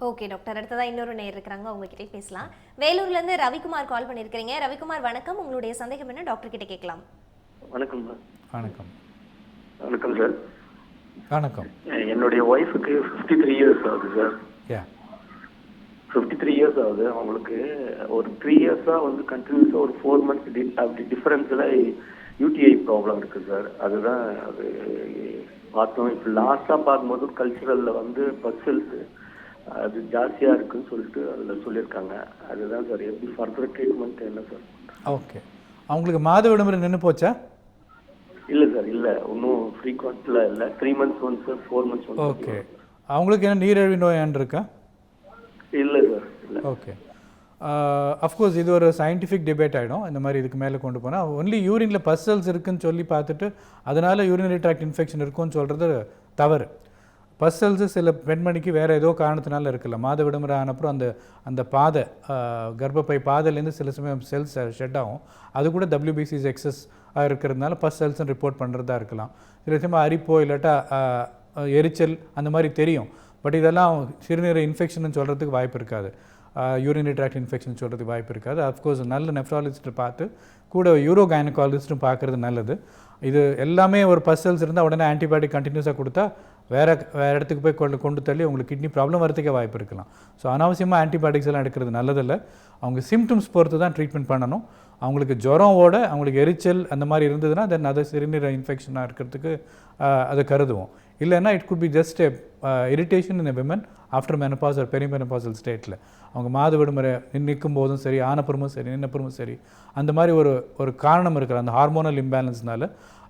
ஓகே டாக்டர், அடுத்ததாக இன்னொரு நேர் இருக்கிறாங்க, உங்ககிட்ட பேசலாம். வேலூர்லேருந்து ரவிக்குமார் கால் பண்ணியிருக்கிறீங்க. ரவிக்குமார் வணக்கம், உங்களுடைய சந்தேகம் என்ன டாக்டர் கிட்ட கேட்கலாம். வணக்கம். வணக்கம். வணக்கம் சார். வணக்கம். என்னுடைய ஒய்ஃபுக்கு 53 இயர்ஸ் ஆகுது சார். 53 இயர்ஸ் ஆகுது. அவங்களுக்கு ஒரு 3 இயர்ஸா கண்டினியூஸா ஒரு 4 months அப்படி டிஃபரன்ஸ்ல யூடிஐ ப்ராப்ளம் இருக்கு சார். அதுதான் அது பார்த்தோம். இப்போ லாஸ்டா பார்க்கும்போது கல்ச்சரல்ல பஸ்ஸல்ஸ் அது ஜாஸ்தியா இருக்குன்னு சொல்லிட்டு அதில் சொல்லியிருக்காங்க. அதுதான் சார், எப்படி ஃபர்தர் ட்ரீட்மெண்ட் என்ன சார்? ஓகே, அவங்களுக்கு மாத விடுமுறை நின்று போச்சா? இல்லை சார், இல்லை, இன்னும் ஃப்ரீக்வெண்ட்ல இல்லை. 3 months once, 4 months once. Okay, அவங்களுக்கு என்ன நீரிழிவு நோயான் இருக்கா? இல்லை சார், இல்லை. ஓகே, அஃப்கோர்ஸ் இது ஒரு சயின்டிஃபிக் டிபேட் ஆகிடும். இந்த மாதிரி இதுக்கு மேலே கொண்டு போனால் ஒன்லி யூரினில் பஸ்ஸல்ஸ் இருக்குன்னு சொல்லி பார்த்துட்டு அதனால் யூரினரி ட்ராக்ட் இன்ஃபெக்ஷன் இருக்குன்னு சொல்கிறது தவறு. பஸ்ஸல்ஸு சில பெண்மணிக்கு வேறு ஏதோ காரணத்தினால இருக்குல்ல, மாத விடுமுறை ஆனப்புறம் அந்த பாதை, கர்ப்பப்பை பாதையிலேருந்து சில சமயம் செல்ஸ் ஷெட் ஆகும். அது கூட WBCs எக்ஸஸ் இருக்கிறதுனால பஸ்ஸல்ஸ்ன்னு ரிப்போர்ட் பண்ணுறதா இருக்கலாம். சில சமயம் அரிப்போ இல்லாட்டா எரிச்சல் அந்த மாதிரி தெரியும். பட் இதெல்லாம் சிறுநீரை இன்ஃபெக்ஷன் சொல்கிறதுக்கு வாய்ப்பு இருக்காது, யூரினரி ட்ராக்ட் இன்ஃபெக்ஷன் சொல்கிறதுக்கு வாய்ப்பு இருக்காது. அஃப்கோர்ஸ் நல்ல நெஃப்ராலஜிஸ்ட்டை பார்த்து கூட யூரோ கைனகாலஜிஸ்ட்டும் பார்க்குறது நல்லது. இது எல்லாமே ஒரு பஸ்ஸல்ஸ் இருந்தால் உடனே ஆன்டிபயோட்டிக் கண்டினியூஸாக கொடுத்தா வேறு இடத்துக்கு போய் கொண்டு தள்ளி உங்களுக்கு கிட்னி ப்ராப்ளம் வரதுக்கே வாய்ப்பு இருக்கலாம். ஸோ அனாவசியமாக ஆன்டிபயோட்டிக்ஸ் எல்லாம் எடுக்கிறது நல்லதில்லை. அவங்க சிம்டம்ஸ் பொறுத்து தான் ட்ரீட்மெண்ட் பண்ணணும். அவங்களுக்கு ஜுரமோட அவங்களுக்கு எரிச்சல் அந்த மாதிரி இருந்ததுன்னா தென் அதை சிறுநீரை இன்ஃபெக்ஷனாக இருக்கிறதுக்கு அதை கருதுவோம். இல்லைன்னா it could be just irritation in women after menopause or perimenopausal ஸ்டேட்டில். அவங்க மாத விடுமுறை நிற்கும் போதும் சரி, ஆனப்புறமும் சரி, நின்னப்புறமும் சரி, அந்த மாதிரி ஒரு காரணம் இருக்கிற அந்த ஹார்மோனல் இம்பேலன்ஸ்னால,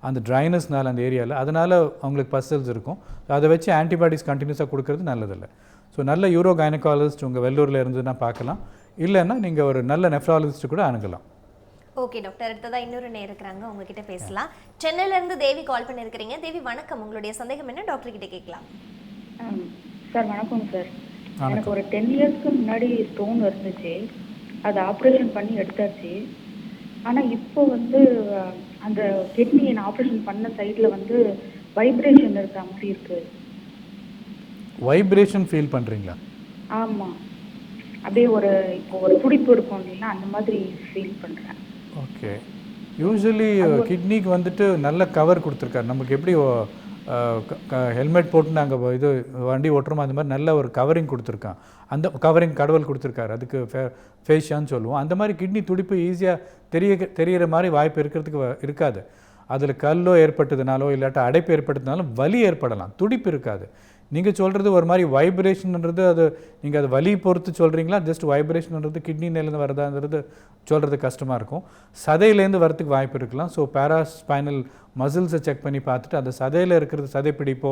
அந்த ட்ரைனஸ்னால அந்த ஏரியாவில், அதனால் அவங்களுக்கு பஸ்ஸல்ஸ் இருக்கும். அதை வச்சு ஆன்டிபயோட்டிக்ஸ் கண்டினியூஸாக கொடுக்கறது நல்லதில்லை. ஸோ நல்ல யூரோ கைனகாலஜிஸ்ட் உங்கள் வெள்ளூரில் இருந்ததுன்னா பார்க்கலாம், இல்லைன்னா நீங்கள் ஒரு நல்ல நெஃப்ராலஜிஸ்ட் கூட அணுகலாம். ஓகே டாக்டர், அடுத்ததாக இன்னொரு நேர் இருக்கிறாங்க, உங்ககிட்ட பேசலாம். சென்னையிலேருந்து தேவி கால் பண்ணியிருக்கிறீங்க. தேவி வணக்கம், உங்களுடைய சந்தேகம் என்ன டாக்டர் கிட்ட கேட்கலாம். சார் வணக்கம் சார். எனக்கு ஒரு 10 இயர்ஸ்க்கு முன்னாடி ஸ்டோன் இருந்துச்சு, அதை ஆப்ரேஷன் பண்ணி எடுத்தாச்சு. ஆனால் இப்போ அந்த கிட்னி ஆப்ரேஷன் பண்ண சைடில் வைப்ரேஷன் இருக்கிற மாதிரி இருக்கு. வைப்ரேஷன் ஃபீல் பண்ணுறீங்களா? ஆமாம், அப்படியே இப்போ ஒரு துடிப்பு இருக்கும் இல்லைன்னா அந்த மாதிரி ஃபீல் பண்ணுறேன். ஓகே, யூஸ்வலி கிட்னிக்கு நல்ல கவர் கொடுத்துருக்காரு. நமக்கு எப்படி ஹெல்மெட் போட்டு நாங்கள் இது வண்டி ஓட்டுறோமோ அந்த மாதிரி நல்ல ஒரு கவரிங் கொடுத்துருக்கான். அந்த கவரிங் கடவுள் கொடுத்துருக்காரு, அதுக்கு ஃபேஷியான்னு சொல்லுவோம். அந்த மாதிரி கிட்னி துடிப்பு ஈஸியாக தெரிகிற மாதிரி வாய்ப்பு இருக்கிறதுக்கு இருக்காது. அதில் கல்லோ ஏற்பட்டதுனாலோ இல்லாட்டா அடைப்பு ஏற்பட்டதுனாலும் வலி ஏற்படலாம், துடிப்பு இருக்காது. நீங்கள் சொல்கிறது ஒரு மாதிரி வைப்ரேஷன்ன்றது, அது நீங்கள் அது வலி பொறுத்து சொல்கிறீங்களா, ஜஸ்ட் வைப்ரேஷன்ன்றது கிட்னிலேருந்து வரதாங்கிறது சொல்கிறது கஷ்டமாக இருக்கும். சதையிலேருந்து வரத்துக்கு வாய்ப்பு இருக்கலாம். ஸோ பேராஸ்பைனல் மசில்ஸை செக் பண்ணி பார்த்துட்டு அந்த சதையில் இருக்கிறது சதை பிடிப்போ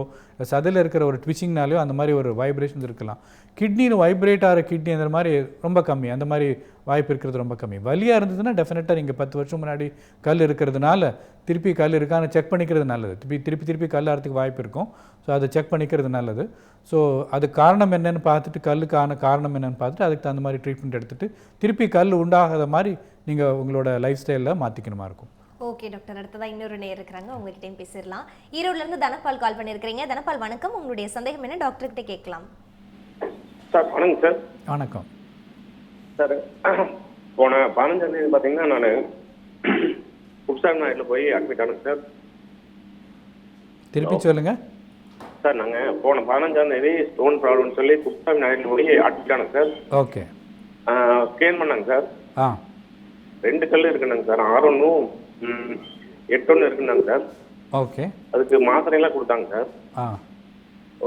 சதையில் இருக்கிற ஒரு ட்விச்சிங்னாலேயோ அந்த மாதிரி ஒரு வைப்ரேஷன்ஸ் இருக்கலாம். கிட்னியில் வைப்ரேட் ஆகிற கிட்னி அந்த மாதிரி ரொம்ப கம்மி, அந்த மாதிரி வாய்ப்பு இருக்கிறது ரொம்ப கம்மி. வலியாக இருந்ததுன்னா டெஃபினட்டாக நீங்கள் 10 வருஷம் முன்னாடி கல் இருக்கிறதுனால திருப்பி கல் இருக்கான்னு செக் பண்ணிக்கிறது நல்லது. திருப்பி கல் ஆகிறதுக்கு வாய்ப்பு இருக்கும். ஸோ அதை செக் பண்ணிக்கிறது நல்லது. ஸோ அது காரணம் என்னென்னு பார்த்துட்டு கல்லுக்கான காரணம் என்னென்னு பார்த்துட்டு அதுக்கு தகுந்த மாதிரி ட்ரீட்மெண்ட் எடுத்துகிட்டு திருப்பி கல் உண்டாகாத மாதிரி நீங்கள் உங்களோட லைஃப் ஸ்டைலில் மாற்றிக்கணுமா இருக்கும். ஓகே டாக்டர், அடுத்ததான் இன்னொரு நேர் இருக்கிறாங்க, உங்ககிட்டையும் பேசிடலாம். ஈரோடுலேருந்து தனபால் கால் பண்ணியிருக்கிறீங்க. தனபால் வணக்கம், உங்களுடைய சந்தேகம் என்ன டாக்டர்கிட்ட கேட்கலாம். சார் வணக்கம் சார். வணக்கம் சார். போன 15ஆம் தேதி பார்த்தீங்கன்னா நான் குப்சாமி நாட்டில் போய் அட்மிட் ஆனேன் சார். திருப்பி சொல்லுங்க சார். நாங்கள் போன 15ஆம் தேதி ஸ்டோன் ப்ராப்ளம்னு சொல்லி குப்சாமி நாட்டில் போய் அட்மிட் ஆனேன் சார். ஓகே. ஸ்கேன் பண்ணாங்க சார். 2 கல் இருக்குன்னாங்க சார். 6 8 இருக்குன்னாங்க சார். ஓகே. அதுக்கு மாத்திரையெல்லாம் கொடுத்தாங்க சார்.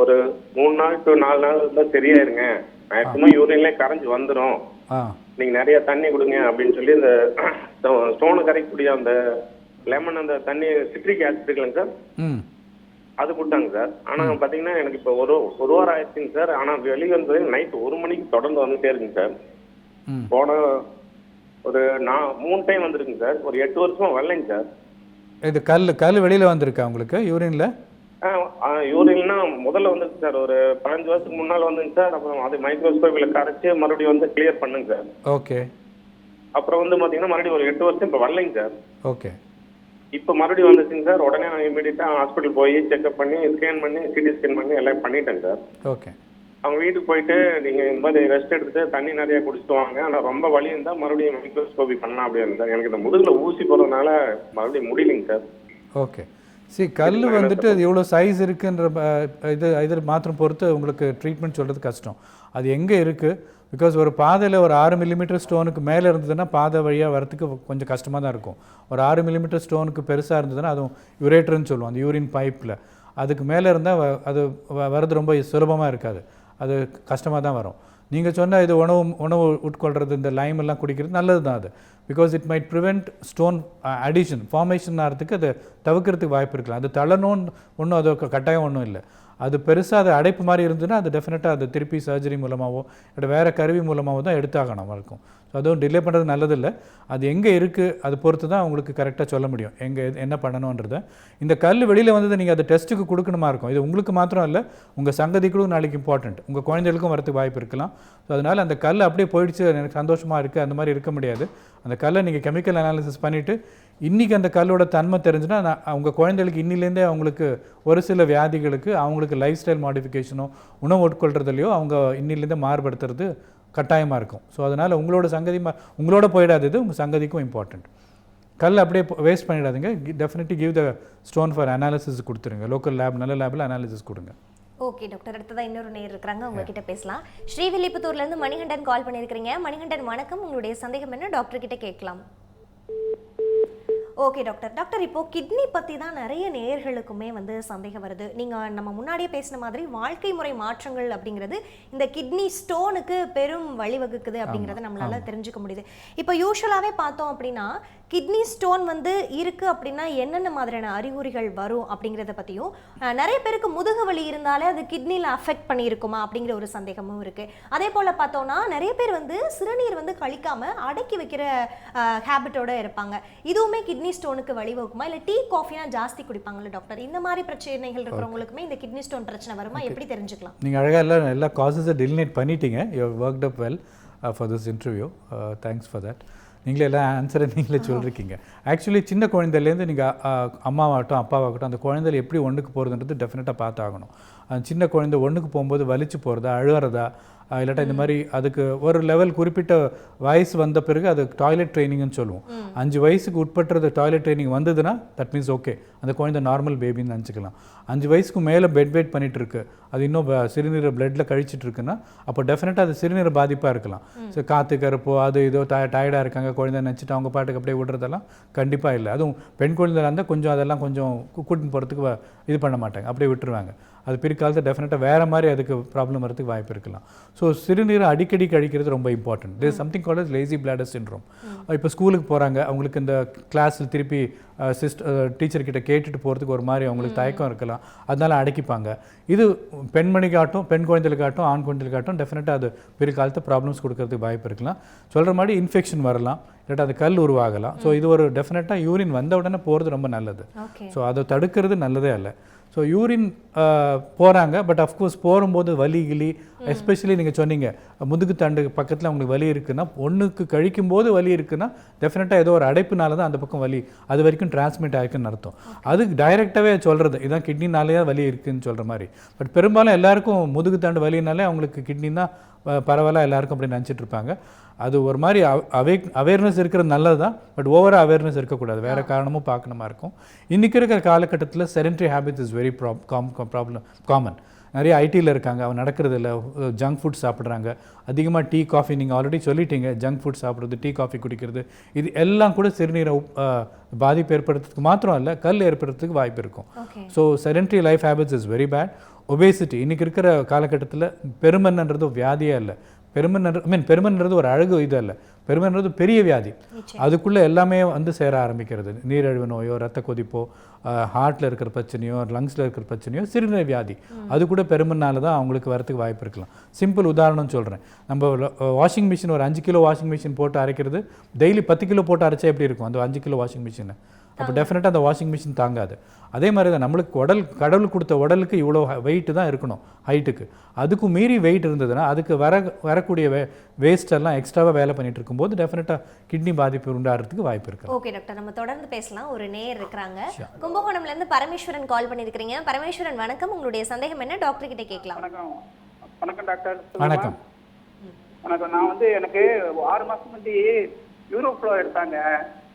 ஒரு 3 நாள் to 4 நாள் தான் சரியாயிருங்க, மேக்ஸிமம் யூரின்லேயே கரைஞ்சி வந்துடும், நீங்கள் நிறைய தண்ணி கொடுங்க அப்படின்னு சொல்லி இந்த ஸ்டோனு கரைக்கக்கூடிய அந்த லெமன் அந்த தண்ணி சிட்ரிக் ஆசிட் இருக்குல்லைங்க சார், அது கொடுத்தாங்க சார். ஆனால் பார்த்தீங்கன்னா எனக்கு இப்போ ஒரு வாரம் ஆயிடுச்சுங்க சார். ஆனால் வெளியே வந்தது நைட் 1 மணிக்கு தொடர்ந்து வந்துட்டே இருக்குங்க சார். போன ஒரு 3 டைம் வந்துருக்குங்க சார். ஒரு 8 வருஷமா வரலைங்க சார். இது கல் வெளியில் வந்திருக்கா உங்களுக்கு யூரின்ல? யூரின்னா முதல்ல வந்துருக்கு சார். ஒரு 15 வருஷத்துக்கு முன்னால் வந்துங்க சார். அப்புறம் அது மைக்ரோஸ்கோப்பில் கரைச்சி மறுபடியும் வந்து கிளியர் பண்ணுங்க சார். ஓகே. அப்புறம் வந்து பார்த்தீங்கன்னா மறுபடியும் ஒரு 8 வருஷம் இப்போ வரலைங்க சார். ஓகே. இப்போ மறுபடியும் வந்துச்சுங்க சார். உடனே நான் இமீடியட்டாக ஹாஸ்பிட்டல் போய் செக்அப் பண்ணி ஸ்கேன் பண்ணி சிடி ஸ்கேன் பண்ணி எல்லாம் பண்ணிட்டேங்க சார். ஓகே. அவங்க வீட்டுக்கு போயிட்டு நீங்கள் இந்த மாதிரி ரெஸ்ட் எடுத்துட்டு தண்ணி நிறையா குடிச்சிட்டு வாங்க, ஆனால் ரொம்ப வலி இருந்தால் மறுபடியும் மைக்ரோஸ்கோபி பண்ணலாம் அப்படின்னு சார். எனக்கு இந்த முதுகில் ஊசி போடுறதுனால மறுபடியும் முடியலைங்க சார். ஓகே. கல் வந்துட்டு அது எவ்வளோ சைஸ் இருக்குன்ற இது மாத்திரம் பொறுத்து உங்களுக்கு ட்ரீட்மெண்ட் சொல்கிறது கஷ்டம். அது எங்கே இருக்குது, பிகாஸ் ஒரு பாதையில் ஒரு 6 மில்லிமீட்டர் ஸ்டோனுக்கு மேலே இருந்ததுன்னா பாதை வழியாக வரத்துக்கு கொஞ்சம் கஷ்டமாக தான் இருக்கும். ஒரு 6 மில்லிமீட்டர் ஸ்டோனுக்கு பெருசாக இருந்ததுன்னா அதுவும் யுரேட்டர்னு சொல்லுவோம், அந்த யூரின் பைப்பில் அதுக்கு மேலே இருந்தால் அது வர்றது ரொம்ப சுலபமாக இருக்காது, அது கஷ்டமாக தான் வரும். நீங்கள் சொன்னால் இது உணவு உட்கொள்கிறது, இந்த லைம் எல்லாம் குடிக்கிறது நல்லது தான் அது, because it might prevent stone addition formation ஆகிறதுக்கு அதை தவிர்க்கிறதுக்கு வாய்ப்பு இருக்கலாம். அது தள்ளணும்னு ஒன்றும் அது கட்டாயம் ஒன்றும் இல்லை. அது பெருசாக அது அடைப்பு மாதிரி இருந்ததுன்னா அது டெஃபினட்டாக அது திருப்பி சர்ஜரி மூலமாகவோ இல்லை வேறு கருவி மூலமாகவோ தான் எடுத்தாகணும் இருக்கும். ஸோ அதுவும் டிலே பண்ணுறது நல்லதில்லை. அது எங்கே இருக்குது அது பொறுத்து தான் உங்களுக்கு கரெக்டாக சொல்ல முடியும் எங்கே என்ன பண்ணணுன்றதை. இந்த கல் வெளியில் வந்தது நீங்கள் அது டெஸ்ட்டுக்கு கொடுக்கணுமா இருக்கும். இது உங்களுக்கு மாத்திரம் இல்லை, உங்கள் சங்கதிகளும் நாளைக்கு இம்பார்ட்டண்ட், உங்கள் குழந்தைகளுக்கும் வரதுக்கு வாய்ப்பு இருக்கலாம். ஸோ அதனால் அந்த கல் அப்படியே போயிடுச்சு எனக்கு சந்தோஷமாக இருக்குது அந்த மாதிரி இருக்க முடியாது. அந்த கல்லை நீங்கள் கெமிக்கல் அனாலிசிஸ் பண்ணிவிட்டு இன்றைக்கி அந்த கல்லோட தன்மை தெரிஞ்சுன்னா உங்கள் குழந்தைகளுக்கு இன்னிலேருந்தே அவங்களுக்கு ஒரு சில வியாதிகளுக்கு அவங்களுக்கு லைஃப் ஸ்டைல் மாடிஃபிகேஷனோ உணவு உட்கொள்றதுலையோ அவங்க இன்னிலேருந்தே மாறுபடுத்துறது கட்டாயமாக இருக்கும். ஸோ அதனால் உங்களோட உங்களோட போயிடாது, இது உங்கள் சங்கதிக்கும் இம்பார்ட்டண்ட். கல் அப்படியே வேஸ்ட் பண்ணிடாதீங்க. Definitely give the stone for analysis கொடுத்துருங்க. லோக்கல் லேப் நல்ல லேபில் அனாலிசிஸ் கொடுங்க. ஓகே டாக்டர், அடுத்ததான் இன்னொரு நேர் இருக்கிறாங்க, உங்ககிட்ட பேசலாம். ஸ்ரீவில்லிபுத்தூர்லேருந்து மணிகண்டன் கால் பண்ணியிருக்கிறீங்க. மணிகண்டன் வணக்கம், உங்களுடைய சந்தேகம் என்ன டாக்டர் கிட்ட கேட்கலாம். ஓகே டாக்டர் இப்போ கிட்னி பற்றி தான் நிறைய நேயர்களுக்குமே சந்தேகம் வருது. நீங்கள் நம்ம முன்னாடியே பேசின மாதிரி வாழ்க்கை முறை மாற்றங்கள் அப்படிங்கிறது இந்த கிட்னி ஸ்டோனுக்கு பெரும் வழிவகுக்குது அப்படிங்கிறத நம்மளால தெரிஞ்சுக்க முடியுது. இப்போ யூஸ்வலாகவே பார்த்தோம் அப்படின்னா கிட்னி ஸ்டோன் இருக்குது அப்படின்னா என்னென்ன மாதிரியான அறிகுறிகள் வரும் அப்படிங்கிறத பற்றியும், நிறைய பேருக்கு முதுகு வலி இருந்தாலே அது கிட்னியில் அஃபெக்ட் பண்ணியிருக்குமா அப்படிங்கிற ஒரு சந்தேகமும் இருக்குது. அதே போல் பார்த்தோன்னா நிறைய பேர் சிறுநீர் கழிக்காமல் அடக்கி வைக்கிற ஹேபிட்டோடு இருப்பாங்க. இதுவுமே கிட்னி ஸ்டோனுக்கு வழிவகுக்குமா, இல்லை டீ காஃபினா ஜாஸ்தி குடிப்பாங்கல்ல டாக்டர், இந்த மாதிரி பிரச்சனைகள் இருக்கிறவங்களுக்குமே இந்த கிட்னி ஸ்டோன் பிரச்சனை வருமா, எப்படி தெரிஞ்சுக்கலாம்? நீங்கள் அழகாக எல்லா காசஸை டெலினேட் பண்ணிட்டீங்க. You have worked up well for this interview. Thanks for that. நீங்களே எல்லாம் ஆன்சரை நீங்களே சொல்லியிருக்கீங்க. ஆக்சுவலி சின்ன குழந்தைலேருந்து நீங்கள் அம்மாவாகட்டும் அப்பாவாகட்டும் அந்த குழந்தைல எப்படி ஒன்றுக்கு போகிறதுன்றது டெஃபினட்டாக பார்த்தாகணும். அந்த சின்ன குழந்தை ஒன்றுக்கு போகும்போது வலிச்சு போகிறதா அழுகிறதா இல்லாட்டா இந்த மாதிரி அதுக்கு ஒரு லெவல் குறிப்பிட்ட வயசு வந்த பிறகு அது டாய்லெட் ட்ரைனிங்னு சொல்லுவோம். 5 வயசுக்கு உட்பட்டுறது டாய்லெட் ட்ரைனிங் வந்ததுன்னா தட் மீன்ஸ் ஓகே, அந்த குழந்தை நார்மல் பேபின்னு நினச்சிக்கலாம். 5 வயசுக்கு மேலே பெட் வெயிட் பண்ணிகிட்டு இருக்கு, அது இன்னும் சிறுநீரை பிளட்டில் கழிச்சிட்டு இருக்குன்னா அப்போ டெஃபினட்டாக அது சிறுநீரை பாதிப்பாக இருக்கலாம். ஸோ காற்று கருப்போ அது இதோ டயர்டாக இருக்காங்க குழந்தை நினச்சிட்டு அவங்க பாட்டுக்கு அப்படியே விடுறதெல்லாம் கண்டிப்பாக இல்லை. அதுவும் பெண் குழந்தையாக இருந்தால் கொஞ்சம் அதெல்லாம் கொஞ்சம் கூட்டின்னு போகிறதுக்கு இது பண்ண மாட்டாங்க, அப்படியே விட்டுருவாங்க. அது பிற்காலத்தில் டெஃபினட்டாக வேறு மாதிரி அதுக்கு ப்ராப்ளம் வரதுக்கு வாய்ப்பு இருக்கலாம். ஸோ சிறுநீரை அடிக்கடி கழிக்கிறது ரொம்ப important. There something called as lazy bladder syndrome. இப்போ ஸ்கூலுக்கு போகிறாங்க, அவங்களுக்கு இந்த கிளாஸில் திருப்பி டீச்சர்கிட்ட கேட்டுட்டு போகிறதுக்கு ஒரு மாதிரி அவங்களுக்கு தயக்கம் இருக்கலாம், அதனால அடக்கிப்பாங்க. இது பெண்மணிக்காட்டும் பெண் குழந்தைகளுக்காட்டும் ஆண் குழந்தைகளுக்காட்டும் டெஃபினட்டாக அது பிற்காலத்து ப்ராப்ளம்ஸ் கொடுக்கறதுக்கு வாய்ப்பு இருக்கலாம். சொல்கிற மாதிரி இன்ஃபெக்ஷன் வரலாம், இல்லாட்டா அது கல் உருவாகலாம். ஸோ இது ஒரு டெஃபினட்டாக யூரின் வந்த உடனே போகிறது ரொம்ப நல்லது. ஸோ அதை தடுக்கிறது நல்லதே அல்ல. ஸோ யூரின் போகிறாங்க, பட் அஃப்கோர்ஸ் போகும்போது வலி கிளி, எஸ்பெஷலி நீங்கள் சொன்னீங்க முதுகு தண்டு பக்கத்தில் அவங்களுக்கு வலி இருக்குன்னா, ஒன்றுக்கு கழிக்கும்போது வலி இருக்குன்னா டெஃபினட்டாக ஏதோ ஒரு அடைப்புனால தான் அந்த பக்கம் வலி அது வரைக்கும் டிரான்ஸ்மிட் ஆகிருக்குன்னு அர்த்தம். அதுக்கு டைரெக்டாகவே சொல்கிறது இதான் கிட்னினாலேயே வலி இருக்குதுன்னு சொல்கிற மாதிரி. பட் பெரும்பாலும் எல்லாருக்கும் முதுகு தண்டு வலினாலே அவங்களுக்கு கிட்னி தான் பரவாயில்ல எல்லாருக்கும் அப்படி நினச்சிட்டு இருப்பாங்க. அது ஒரு மாதிரி அவேர்னஸ் இருக்கிறது நல்லது தான், பட் ஓவராக அவேர்னஸ் இருக்கக்கூடாது, வேறு காரணமும் பார்க்கணுமா இருக்கும். இன்றைக்கி இருக்கிற காலகட்டத்தில் sedentary habits is very common. நிறைய ஐடியில் இருக்காங்க, அவன் நடக்கிறது இல்லை, ஜங்க் ஃபுட் சாப்பிட்றாங்க, அதிகமாக டீ காஃபி, நீங்கள் ஆல்ரெடி சொல்லிட்டீங்க ஜங்க் ஃபுட் சாப்பிட்றது, டீ காஃபி குடிக்கிறது, இது எல்லாம் கூட சிறுநீரை பாதிப்பு ஏற்படுறதுக்கு மாத்திரம் இல்லை, கல் ஏற்படுறதுக்கு வாய்ப்பு இருக்கும். So sedentary life habits is very bad. Obesity இன்றைக்கி இருக்கிற காலகட்டத்தில் பெருமன்ன்றது வியாதியே இல்லை. பெருமன்ன்றது ஒரு அழகு இது அல்ல, பெருமன்றது பெரிய வியாதி. அதுக்குள்ளே எல்லாமே வந்து சேர ஆரம்பிக்கிறது. நீரிழிவு நோயோ, ரத்த கொதிப்போ, ஹார்ட்டில் இருக்கிற பிரச்சனையோ, லங்ஸில் இருக்கிற பிரச்சனையோ, சிறுநீர் வியாதி, அது கூட பெருமன்னால தான் அவங்களுக்கு வரத்துக்கு வாய்ப்பு இருக்கலாம். சிம்பிள் உதாரணம் சொல்கிறேன். நம்ம வாஷிங் மிஷின் ஒரு 5 கிலோ வாஷிங் மிஷின் போட்டு அரைக்கிறது, டெய்லி 10 கிலோ போட்டு அரைச்சா எப்படி இருக்கும் அந்த 5 கிலோ வாஷிங் மிஷினை? அப்போ டெஃபினட்டாக அந்த வாஷிங் மிஷின் தாங்காது. அதே மாதிரி தான் நம்மளுக்கு கடவுள் கொடுத்த உடலுக்கு இவ்வளோ வெயிட்டு தான் இருக்கணும் ஹைட்டுக்கு. அதுக்கும் மீறி வெயிட் இருந்ததுன்னா அதுக்கு வரக்கூடிய வேஸ்டெல்லாம் எக்ஸ்ட்ராவாக வேலை பண்ணிட்டு இருக்கும்போது டெஃபினட்டாக கிட்னி பாதிப்பு உண்டாகிறதுக்கு வாய்ப்பு இருக்குது. ஓகே டாக்டர், நம்ம தொடர்ந்து பேசலாம். ஒரு நேயர் இருக்கிறாங்க, கும்பகோணம்லேருந்து பரமேஸ்வரன் கால் பண்ணியிருக்கிறீங்க. பரமேஸ்வரன் வணக்கம், உங்களுடைய சந்தேகம் என்ன டாக்டர் கிட்ட கேட்கலாம். வணக்கம் டாக்டர். வணக்கம். வணக்கம். நான் வந்து எனக்கு 6 மாதம் முன்னாடி யூரோஃப்ளோ எடுத்தாங்க,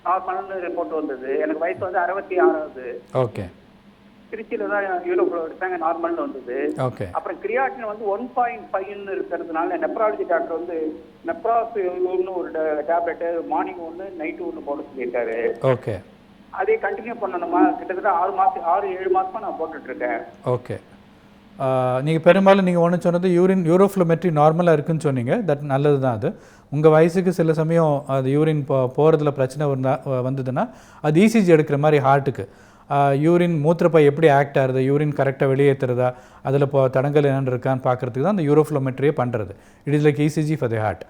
நார்மல்னு ரிப்போர்ட் வந்தது. எனக்கு வயசு வந்து 66. ஓகே. திருச்சியில தான் யூரோஃப்ளோ எடுத்தாங்க, நார்மல்னு வந்தது. ஓகே. அப்புறம் கிரியாட்டின் வந்து 1.5 இருக்கிறதுனால நெப்ராலஜி டாக்டர் வந்து நெப்ராஸ் ஒரு டேப்லெட் மார்னிங் 1 நைட் 1 போட சொல்லியிருக்காரு. ஓகே. அதே கண்டினியூ பண்ணணுமா? கிட்டத்தட்ட 6-7 மாசமா நான் போட்டுட்டு இருக்கேன். ஓகே. நீங்கள் பெரும்பாலும் நீங்கள் ஒன்று சொன்னது யூரோஃப்ளோமெட்ரி நார்மலாக இருக்குன்னு சொன்னீங்க. தட் நல்லது தான். அது உங்கள் வயசுக்கு சில சமயம் அது யூரின் போகிறதுல பிரச்சனை வந்ததுன்னா அது இசிஜி எடுக்கிற மாதிரி ஹார்ட்டுக்கு யூரின் மூத்திரப்பை எப்படி ஆக்ட் ஆகுது, யூரின் கரெக்டாக வெளியேற்றுறதா, அதில் தடங்கள் என்னென்னு இருக்கான்னு பார்க்குறதுக்கு தான் அந்த யூரோஃப்ளோமெட்ரியே பண்ணுறது. It is like ECG for the heart.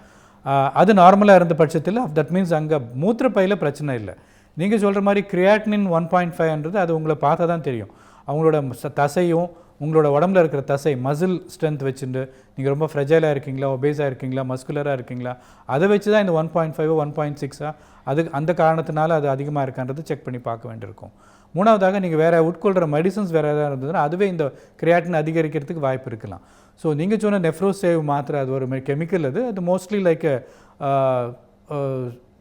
அது நார்மலாக இருந்த பட்சத்தில் தட் மீன்ஸ் அங்கே மூத்திரப்பையில் பிரச்சனை இல்லை. நீங்கள் சொல்கிற மாதிரி கிரியாட்டினின் 1.5 அது உங்களை பார்த்தா தான் தெரியும். அவங்களோட தசையும் உங்களோட உடம்புல இருக்கிற தசை மசில் ஸ்ட்ரென்த் வச்சுட்டு நீங்கள் ரொம்ப ஃப்ரெஜைலாக இருக்கீங்களா, ஒபேஸாக இருக்கீங்களா, மஸ்குலராக இருக்கீங்களா, அதை வச்சு தான் இந்த 1.5 1.6 அந்த காரணத்தினால அது அதிகமாக இருக்கான்றது செக் பண்ணி பார்க்க வேண்டியிருக்கும். மூணாவதாக நீங்கள் வேறு உட்கொள்கிற மெடிசன்ஸ் வேறு எதாவது இருந்ததுன்னா அதுவே இந்த கிரியாட்டின் அதிகரிக்கிறதுக்கு வாய்ப்பு இருக்கலாம். ஸோ நீங்கள் சொன்ன நெஃப்ரோசேவ் மாத்திரை அது ஒரு கெமிக்கல், அது மோஸ்ட்லி லைக்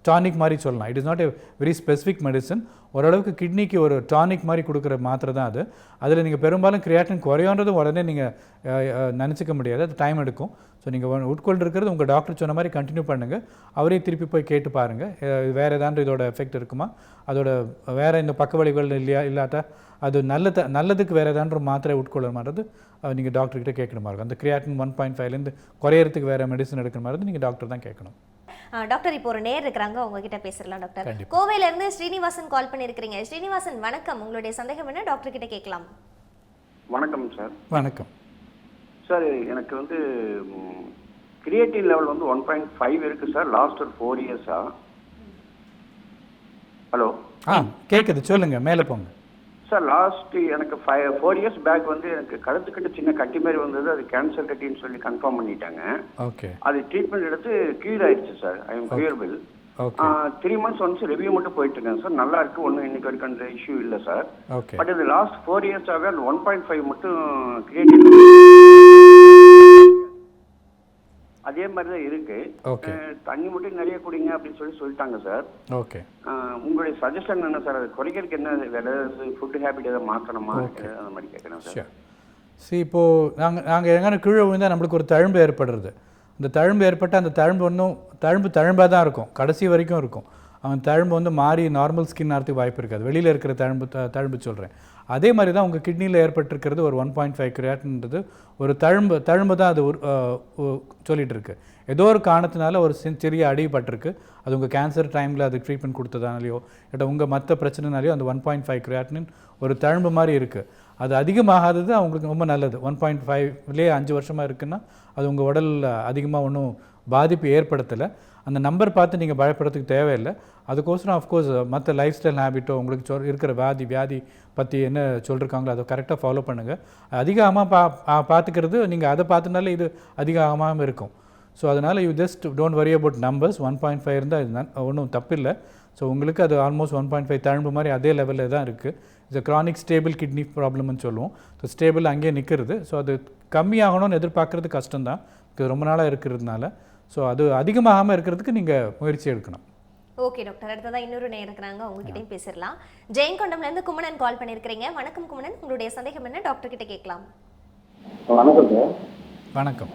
டானிக் மாதிரி சொல்லலாம். It is not a very specific medicine. ஓரளவுக்கு கிட்னிக்கு ஒரு டானிக் மாதிரி கொடுக்குற மாத்திரை தான் அது. அதில் நீங்கள் பெரும்பாலும் கிரியாட்டின் குறையோன்றது உடனே நீங்கள் நினச்சிக்க முடியாது, அது டைம் எடுக்கும். ஸோ நீங்கள் உட்கொண்டு இருக்கிறது உங்கள் டாக்டர் சொன்ன மாதிரி கண்டினியூ பண்ணுங்கள். அவரே திருப்பி போய் கேட்டு பாருங்கள் வேறு ஏதாவது இதோட எஃபெக்ட் இருக்குமா, அதோட வேறு இந்த பக்க விளைவுகள் இல்லாட்டா அது நல்லதுக்கு வேறு ஏதாவது மாத்திரை உட்கொள்ள மாறது நீங்கள் டாக்டர்கிட்ட கேட்கணுமா இருக்கும். அந்த கிரியாட்டின் 1.5லேருந்து குறையறதுக்கு வேறு மெடிசன் எடுக்கிற மாதிரி நீங்கள் டாக்டர் தான் கேட்கணும். டாக்டர், இப்போ ஒரு நேர் இருக்கிறாங்க, உங்ககிட்ட பேசலாம். டாக்டர், கோவையில இருந்து ஸ்ரீனிவாசன் கால் பண்ணியிருக்கிறீங்க. ஸ்ரீனிவாசன் வணக்கம், உங்களுடைய சந்தேகம் என்ன டாக்டர் கிட்ட கேட்கலாம். வணக்கம் சார். வணக்கம் சார். எனக்கு வந்து கிரியேட்டின் லெவல் வந்து 1.5 இருக்கு சார், லாஸ்ட் ஒரு 4 இயர்ஸா. ஹலோ. கேட்குது, சொல்லுங்க, மேலே போங்க சார். லாஸ்ட் எனக்கு 4 இயர்ஸ் பேக் வந்து எனக்கு கழுத்துக்கிட்ட சின்ன கட்டி மாதிரி வந்தது, அது கேன்சர் கட்டின்னு சொல்லி கன்ஃபார்ம் பண்ணிட்டாங்க. ஓகே. அது ட்ரீட்மெண்ட் எடுத்து கியூர் ஆயிடுச்சு sir. I am curable. 3 months once review மட்டும் போயிட்டு இருக்கேன் சார். நல்லா இருக்கு, ஒன்றும் இன்னைக்கு வரைக்கும் அந்த இஷ்யூ இல்லை சார். பட் இது லாஸ்ட் 4 இயர்ஸாகவே அந்த 1.5 மட்டும் கிரியேட்டின் அதே மாதிரி தான் இருக்கு. தண்ணி மட்டும் நிறைய குடிங்க அப்படின்னு சொல்லிட்டாங்க சார். ஓகே. உங்களுடைய சஜஷன் என்ன சார், அது குறைக்கிறதுக்கு என்ன வேலை, ஃபுட் ஹேபிட் எதாவது மாற்றணுமா அந்த மாதிரி கேட்கணும் சார். சரி, இப்போது நாங்கள் எங்கன்னா கீழே விழுந்தால் நம்மளுக்கு ஒரு தழும்பு ஏற்படுறது. அந்த தழும்பு ஏற்பட்டால் அந்த தழும்பு தழும்பாக தான் இருக்கும், கடைசி வரைக்கும் இருக்கும். அவன் தழும்பு வந்து மாறி நார்மல் ஸ்கின் ஆகிறதுக்கு வாய்ப்பு இருக்காது. வெளியில் இருக்கிற தழும்பு சொல்கிறேன். அதே மாதிரி தான் உங்கள் கிட்னியில் ஏற்பட்டிருக்கிறது ஒரு 1.5 கிரியாட்டின்றது ஒரு தழும்பு தான் அது சொல்லிகிட்டு இருக்கு. ஏதோ ஒரு காரணத்தினால ஒரு சிறிய அடிபட்டிருக்கு. அது உங்கள் கேன்சர் டைமில் அது ட்ரீட்மெண்ட் கொடுத்ததானாலையோ இல்லை உங்கள் மற்ற பிரச்சனைனாலையோ அந்த 1.5 கிரியாட்டின் ஒரு தழும்பு மாதிரி இருக்குது. அது அதிகமாகாதது அவங்களுக்கு ரொம்ப நல்லது. 1.5லே 5 வருஷமாக இருக்குன்னா அது உங்கள் உடலில் அதிகமாக ஒன்றும் பாதிப்பு ஏற்படுத்தலை. அந்த நம்பர் பார்த்து நீங்கள் பயப்படுறதுக்கு தேவையில்லை. அதுக்கோசரம் அஃப்கோர்ஸ் மற்ற லைஃப் ஸ்டைல் ஹேபிட்டோ உங்களுக்கு இருக்கிற வியாதி பற்றி என்ன சொல்லியிருக்காங்களோ அதை கரெக்டாக ஃபாலோ பண்ணுங்கள். அதிகமாக பார்த்துக்கிறது நீங்கள் அதை பார்த்துனாலே இது அதிகமாக இருக்கும். ஸோ அதனால் you just don't worry about numbers. 1.5 இருந்தால் இது ஒன்றும் தப்பில்லை. ஸோ உங்களுக்கு அது ஆல்மோஸ்ட் 1.5 தழும்பு மாதிரி அதே லெவலில் தான் இருக்குது. இது க்ரானிக் ஸ்டேபிள் கிட்னி ப்ராப்ளம்னு சொல்லுவோம். ஸோ ஸ்டேபிள் அங்கேயே நிற்கிறது. ஸோ அது கம்மியாகணும்னு எதிர்பார்க்குறது கஷ்டம்தான், இது ரொம்ப நாளாக இருக்கிறதுனால. ஸோ அது அதிகமாகாமல் இருக்கிறதுக்கு நீங்கள் முயற்சி எடுக்கணும். ஓகே டாக்டர், அடுத்ததான் இன்னொரு நேரம் இருக்கிறாங்க, உங்ககிட்டயும் பேசிடலாம். ஜெயங்கொண்டம்லேருந்து குமணன் கால் பண்ணியிருக்கிறீங்க. வணக்கம் குமணன், உங்களுடைய சந்தேகம் என்ன டாக்டர் கிட்ட கேட்கலாம். வணக்கம் சார். வணக்கம்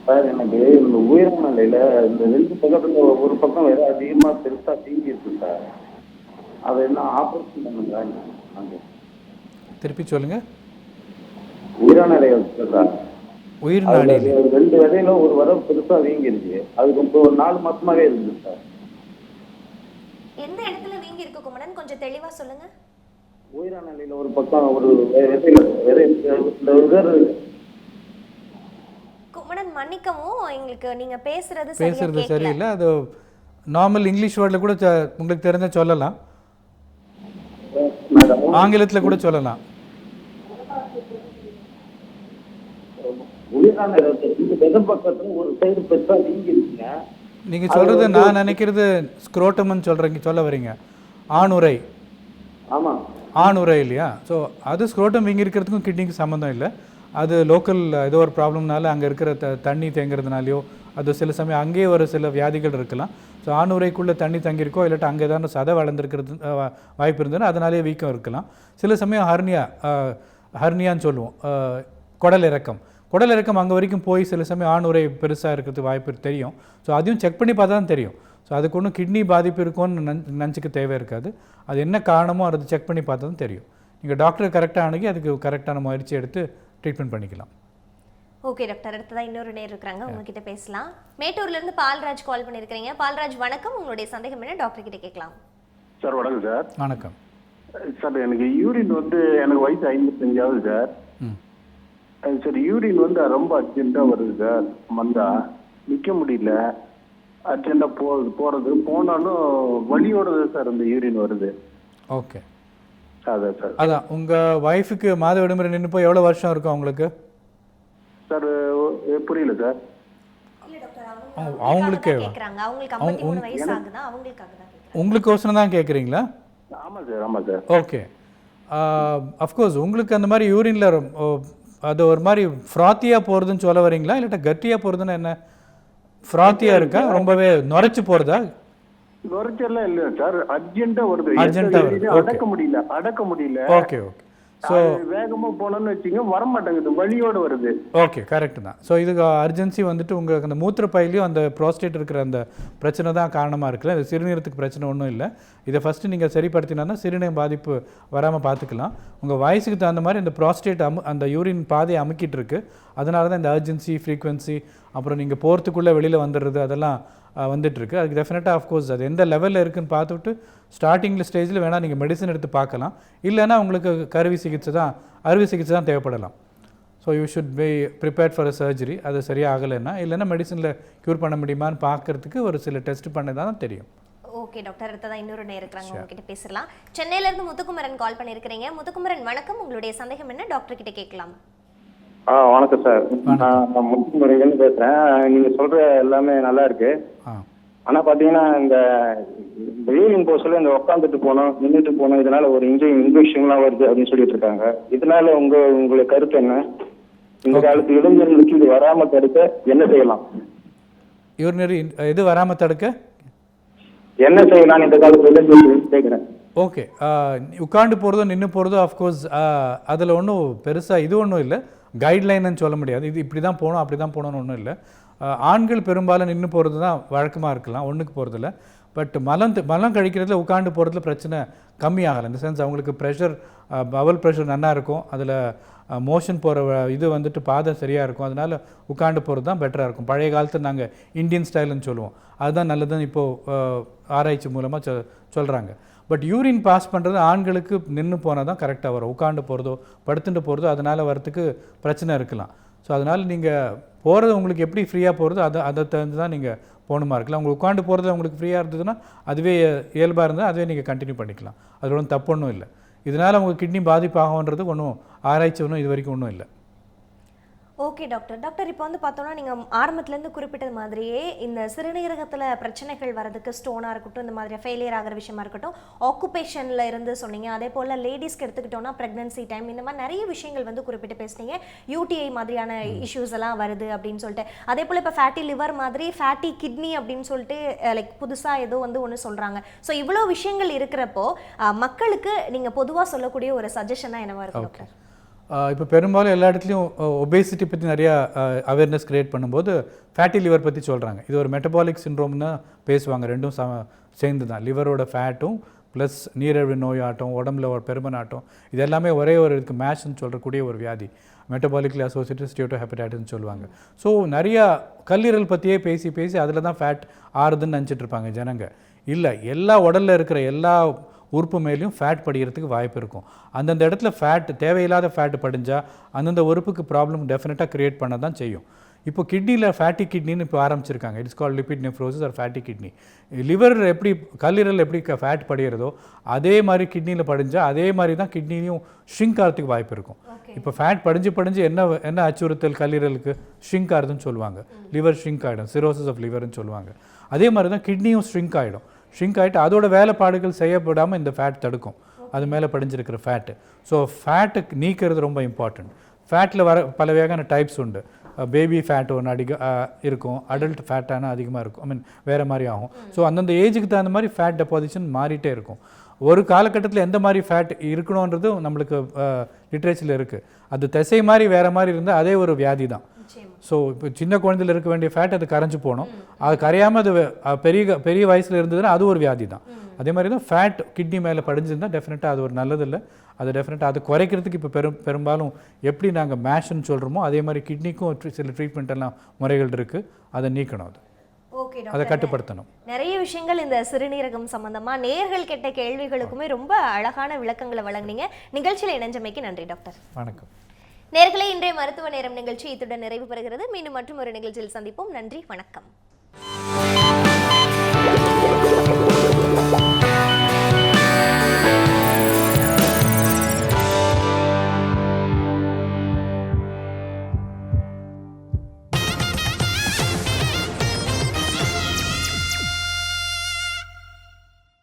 சார், எனக்கு இந்த உயிரான நிலையில இந்த 2 பக்கத்துல ஒரு பக்கம் வேற அதிகமாக பெருசாக தீங்கி இருக்கு சார். அதை என்ன ஆப்ரேஷன் பண்ணுங்க? திருப்பி சொல்லுங்க. உயிரான நிலையை வச்சு சார், உயிர் நாடியில் 2 விதையில ஒரு வரம் பெருசாக வீங்கிருச்சு. அது இப்போ ஒரு 4 மாசமாவே இருக்குது சார். எந்த இடத்துல வீங்கி இருக்கு குமணன், கொஞ்சம் தெளிவா சொல்லுங்க. உயிரான நிலையில ஒரு பக்கம் ஒரு விதை குமணன் மன்னிக்கவும், எங்களுக்கு நீங்க பேசுறது சரியில்லை. அது நார்மல் இங்கிலீஷ் வேர்டில் கூட உங்களுக்கு தெரிஞ்ச சொல்லலாம், ஆங்கிலத்தில் கூட சொல்லலாம். நீங்க சொல்றது நான் நினைக்கிறது ஸ்க்ரோட்டம்னு சொல்ல வரீங்க. ஆணுரை. ஆமா, ஆணுரை இல்லையா? ஸோ அது ஸ்க்ரோட்டம் வீங்கி இருக்கிறதுக்கும் கிட்னிக்கு சம்மந்தம் இல்லை. அது லோக்கல் ஏதோ ஒரு ப்ராப்ளம்னால அங்கே இருக்கிற தண்ணி தேங்கிறதுனாலையோ அது சில சமயம் அங்கேயே ஒரு சில வியாதிகள் இருக்கலாம். ஸோ ஆணுரைக்குள்ளே தண்ணி தங்கியிருக்கோ இல்லாட்டா அங்கே ஏதாவது சதை வளர்ந்துருக்கிறது வாய்ப்பு இருந்ததுன்னா அதனாலே வீக்கம் இருக்கலாம். சில சமயம் ஹர்னியான்னு சொல்லுவோம், குடல் இறக்கம் அங்கே வரைக்கும் போய் சில சமயம் ஆணுரை பெருசாக இருக்கிறதுக்கு வாய்ப்பு தெரியும். ஸோ அதையும் செக் பண்ணி பார்த்தா தான் தெரியும். ஸோ அதுக்கு ஒன்றும் கிட்னி பாதிப்பு இருக்கும்னு நினச்சிக்க தேவை இருக்காது. அது என்ன காரணமோ அதை செக் பண்ணி பார்த்தா தான் தெரியும். நீங்கள் டாக்டர் கரெக்டாக அணுகி அதுக்கு கரெக்டான முயற்சி எடுத்து ட்ரீட்மெண்ட் பண்ணிக்கலாம். ஓகே டாக்டர், அடுத்ததான் இன்னொரு நேர் இருக்கிறாங்க, உங்ககிட்ட பேசலாம். மேட்டூர்லேருந்து பால்ராஜ் கால் பண்ணியிருக்கிறீங்க. பால்ராஜ் வணக்கம், உங்களுடைய சந்தேகம் என்ன டாக்டர் கிட்ட கேட்கலாம். சார் வணக்கம் சார். வணக்கம் சார், எனக்கு யூரின் எனக்கு வயசு 55 ஆகுது சார். சார் யூரின் ரொம்ப அர்ஜென்ட்டாக வருது சார். வந்தா நிற்க முடியல, அர்ஜென்ட்டாக போகிறது போனாலும் வலியோட சார் அந்த யூரின் வருது. ஓகே, அதான் சார். அதான் உங்கள் ஒய்ஃபுக்கு மாத விடுமுறை நின்று போய் எவ்வளோ வருஷம் இருக்கும் அவங்களுக்கு? சார் புரியல சார். அவங்களுக்கு உங்களுக்கோசரம் தான் கேட்குறீங்களா? ஆமாம் சார், ஆமாம் சார். ஓகே, அஃப்கோர்ஸ் உங்களுக்கு அந்த மாதிரி யூரினில் அது ஒரு மாதிரி ஃப்ராத்தியாக போகிறதுன்னு சொல்ல வரீங்களா, இல்லாட்டா கட்டியாக போகிறதுன்னா என்ன? ஃப்ராத்தியாக இருக்கா, ரொம்பவே நுரைச்சி போகிறதா? நுரைச்செல்லாம் இல்லை சார், அர்ஜென்ட்டாக வருது. அடக்க முடியல. Okay okay. ஸோ வேகமாக போனோம்னு வச்சுங்க வர மாட்டேங்குது, வலியோடு வருது. ஓகே, கரெக்டு தான். ஸோ இதுக்கு அர்ஜென்சி வந்துட்டு உங்களுக்கு அந்த மூத்திரப்பையிலையும் அந்த ப்ரோஸ்டேட் இருக்கிற அந்த பிரச்சனை தான் காரணமாக இருக்குல்ல. இது சிறுநீரத்துக்கு பிரச்சனை ஒன்றும் இல்லை. இதை ஃபஸ்ட்டு நீங்கள் சரிப்படுத்தினா சிறுநீர் பாதிப்பு வராமல் பார்த்துக்கலாம். உங்கள் வயசுக்கு தகுந்த மாதிரி இந்த ப்ரோஸ்டேட் அந்த யூரின் பாதையை அமுக்கிட்டு இருக்கு. அதனால தான் இந்த அர்ஜென்சி ஃப்ரீக்வன்சி அப்புறம் நீங்கள் போகிறதுக்குள்ளே வெளியில் வந்துடுறது அதெல்லாம் வந்துட்டுருக்கு. அதுக்கு டெஃபினட்டாக ஆஃப்கோர்ஸ் அது எந்த லெவலில் இருக்குதுன்னு பார்த்துட்டு ஸ்டார்டிங்கில் ஸ்டேஜில் வேணால் நீங்கள் மெடிசன் எடுத்து பார்க்கலாம். இல்லைன்னா உங்களுக்கு அறுவை சிகிச்சை தான் தேவைப்படலாம். So you should be prepared for a surgery. அது சரியாக ஆகலைன்னா இல்லைன்னா மெடிசனில் க்யூர் பண்ண முடியுமான்னு பார்க்கறதுக்கு ஒரு சில டெஸ்ட் பண்ண தான் தெரியும். ஓகே டாக்டர், அடுத்ததான் இன்னொரு நேரம் இருக்கிறாங்க, உங்ககிட்ட பேசலாம். சென்னையிலேருந்து முத்துக்குமரன் கால் பண்ணியிருக்கிறீங்க. முத்துக்குமரன் வணக்கம், உங்களுடைய சந்தேகம் என்ன டாக்டர் கிட்ட கேட்கலாம். வணக்கம் சார், நான் முத்துக்குமரன் பேசுகிறேன். நீங்கள் சொல்கிற எல்லாமே நல்லா இருக்கு. ஆனால் பார்த்தீங்கன்னா இந்த யூரின் போக சொல்ல இந்த உட்காந்துட்டு போனோம் நின்றுட்டு போனோம் இதனால ஒரு இன்ஃபெக்ஷன்லாம் வருது அப்படின்னு சொல்லிட்டு இருக்காங்க. இதனால உங்களுடைய கருத்து என்ன? இந்த காலத்து இளைஞர்களுக்கு இது வராமல் தடுக்க என்ன செய்யலாம்? யூரினரி இது வராமல் தடுக்க என்ன செய்யலாம் இந்த காலத்து இளைஞர்களுக்கு கேட்குறேன். ஓகே, உட்காந்து போகிறதோ நின்று போகிறதோ ஆஃப்கோர்ஸ் அதில் ஒன்றும் பெருசாக இது ஒன்றும் இல்லை, கைட்லைன்னு சொல்ல முடியாது. இது இப்படி தான் போகணும் அப்படி தான் போகணுன்னு ஒன்றும் இல்லை. ஆண்கள் பெரும்பாலும் நின்று போகிறது தான் வழக்கமாக இருக்கலாம், ஒன்றுக்கு போகிறதில்ல. பட் மலம் கழிக்கிறதுல உட்காந்து போகிறதுல பிரச்சனை கம்மியாகலை. இந்த சென்ஸ் அவங்களுக்கு ப்ரெஷர், பவல் ப்ரெஷர் நல்லா இருக்கும், அதில் மோஷன் போகிற இது வந்துட்டு பாதை சரியாக இருக்கும், அதனால் உட்காந்து போகிறது தான் பெட்டராக இருக்கும். பழைய காலத்தில் நாங்கள் இந்தியன் ஸ்டைல்னு சொல்லுவோம், அதுதான் நல்லதுன்னு இப்போது ஆராய்ச்சி மூலமாக சொல்கிறாங்க. பட் யூரின் பாஸ் பண்ணுறது ஆண்களுக்கு நின்று போனால் தான் கரெக்டாக வரும். உட்காந்து போகிறதோ படுத்துட்டு போகிறதோ அதனால் வரத்துக்கு பிரச்சனை இருக்கலாம். ஸோ அதனால் நீங்கள் போகிறது உங்களுக்கு எப்படி ஃப்ரீயாக போகிறதோ அதை தகுந்து தான் நீங்கள் போகணுமா இருக்கலாம். உங்களுக்கு உட்காந்து போகிறது உங்களுக்கு ஃப்ரீயாக இருந்ததுன்னா அதுவே இயல்பாக இருந்தால் அதுவே நீங்கள் கண்டினியூ பண்ணிக்கலாம், அது ஒன்றும் தப்பு ஒன்றும் இல்லை. இதனால் உங்களுக்கு கிட்னி பாதிப்பாகுன்றது ஒன்றும் ஆராய்ச்சி ஒன்றும் இது வரைக்கும் ஒன்றும் இல்லை. ஓகே டாக்டர், இப்போ வந்து பார்த்தோம்னா நீங்கள் ஆரம்பத்துலேருந்து குறிப்பிட்டது மாதிரியே இந்த சிறுநீரகத்தில் பிரச்சனைகள் வரதுக்கு ஸ்டோனாக இருக்கட்டும், இந்த மாதிரி ஃபெயிலியர் ஆகிற விஷயமா இருக்கட்டும், ஆக்குபேஷனில் இருந்து சொன்னீங்க, அதே போல் லேடிஸ்க்கு எடுத்துக்கிட்டோன்னா ப்ரெக்னன்சி டைம், இந்த மாதிரி நிறைய விஷயங்கள் வந்து குறிப்பிட்டு பேசுனீங்க. யூடிஐ மாதிரியான இஷ்யூஸ் எல்லாம் வருது அப்படின்னு சொல்லிட்டு, அதே போல் இப்போ ஃபேட்டி லிவர் மாதிரி ஃபேட்டி கிட்னி அப்படின்னு சொல்லிட்டு லைக் புதுசாக ஏதோ வந்து ஒன்று சொல்கிறாங்க. ஸோ இவ்வளோ விஷயங்கள் இருக்கிறப்போ மக்களுக்கு நீங்கள் பொதுவாக சொல்லக்கூடிய ஒரு சஜஷனாக என்னவா இருக்கும் டாக்டர்? இப்போ பெரும்பாலும் எல்லா இடத்துலையும் ஒபேசிட்டி பற்றி நிறையா அவேர்னஸ் க்ரியேட் பண்ணும்போது ஃபேட்டி லிவர் பற்றி சொல்கிறாங்க. இது ஒரு மெட்டபாலிக் சிண்ட்ரோம்னு பேசுவாங்க. ரெண்டும் சேர்ந்து தான், லிவரோட ஃபேட்டும் ப்ளஸ் நீரிழிவு நோயாட்டம், உடம்புல ஒரு பெருமனாட்டம், இது எல்லாமே ஒரே ஒரு இதுக்கு மேட்ச்னு சொல்கிறக்கூடிய ஒரு வியாதி, மெட்டபாலிக்லி அசோசியேட்டட் ஸ்டேட்டோஹெப்படைட்டிஸ்னு சொல்லுவாங்க. ஸோ நிறையா கல்லீரல் பற்றியே பேசி அதில் தான் ஃபேட் ஆறுதுன்னு நினச்சிட்டு இருப்பாங்க ஜனங்க. இல்லை, எல்லா உடலில் இருக்கிற எல்லா உறுப்பு மேலேயும் ஃபேட் படிக்கிறதுக்கு வாய்ப்பு இருக்கும். அந்தந்த இடத்துல தேவையில்லாத ஃபேட் படிஞ்சால் அந்தந்த உறுப்புக்கு ப்ராப்ளம் டெஃபினட்டாக க்ரியேட் பண்ண தான் செய்யும். இப்போ கிட்னியில் ஃபேட்டி கிட்னின்னு இப்போ ஆரம்பிச்சிருக்காங்க. It's called lipid nephrosis or fatty kidney. Liver எப்படி கல்லீரல் எப்படி ஃபேட் படிகிறதோ அதே மாதிரி கிட்னியில் படிஞ்சால் அதே மாதிரி தான் கிட்னிலையும் ஷ்ரிங்க் ஆகிறதுக்கு வாய்ப்பு இருக்கும். இப்போ ஃபேட் படிஞ்சு என்ன அச்சுறுத்தல் கல்லீரலுக்கு ஷ்ரிங்க் ஆகுதுன்னு சொல்லுவாங்க, லிவர் ஷ்ரிங்க் ஆகிடும், சிரோசிஸ் ஆஃப் லிவர்னு சொல்லுவாங்க. அதே மாதிரி தான் கிட்னியும் ஷ்ரிங்க் ஆகிடும். ஷ்ரிங்க் ஆகிட்டு அதோட வேலைப்பாடுகள் செய்யப்படாமல் இந்த ஃபேட் தடுக்கும், அது மேலே படிஞ்சிருக்கிற ஃபேட்டு. ஸோ ஃபேட்டுக்கு நீக்கிறது ரொம்ப இம்பார்ட்டன்ட். ஃபேட்டில் வர பல வகையான டைப்ஸ் உண்டு. பேபி ஃபேட் ஒன்று இருக்கும், அடல்ட் ஃபேட்டான அதிகமாக இருக்கும், வேறு மாதிரி ஆகும். ஸோ அந்தந்த ஏஜுக்கு தகுந்த மாதிரி ஃபேட் டெபாசிஷன் மாறிட்டே இருக்கும். ஒரு காலகட்டத்தில் எந்த மாதிரி ஃபேட் இருக்கணுன்றதும் நம்மளுக்கு லிட்ரேச்சரில் இருக்குது. அது திசை மாதிரி வேறு மாதிரி இருந்தால் அதே ஒரு வியாதி தான். ஸோ இப்போ சின்ன குழந்தையில் இருக்க வேண்டிய ஃபேட் அது கரைஞ்சி போகணும், அது கரையாமல் அது பெரிய வயசில் இருந்ததுன்னா அது ஒரு வியாதி தான். அதே மாதிரி தான் ஃபேட் கிட்னி மேலே படிஞ்சிருந்தால் டெஃபினட்டாக அது ஒரு நல்லதில்லை. அது டெஃபினட்டாக அது குறைக்கிறதுக்கு இப்போ பெரும்பாலும் எப்படி நாங்கள் மேஷ்ன்னு சொல்கிறோமோ அதே மாதிரி கிட்னிக்கும் சில ட்ரீட்மெண்ட் எல்லாம் முறைகள் இருக்குது, அதை நீக்கணும், அதை கட்டுப்படுத்தணும். நிறைய விஷயங்கள் இந்த சிறுநீரகம் சம்பந்தமா நேயர்கள் கேட்ட கேள்விகளுக்குமே ரொம்ப அழகான விளக்கங்களை வழங்குனீங்க. நிகழ்ச்சியில் இணைஞ்சமைக்கு நன்றி டாக்டர். வணக்கம் நேயர்களே, இன்றைய மருத்துவ நேரம் நிகழ்ச்சி இத்துடன் நிறைவு பெறுகிறது. மீண்டும் மற்றும் ஒரு நிகழ்ச்சியில் சந்திப்போம். நன்றி, வணக்கம்.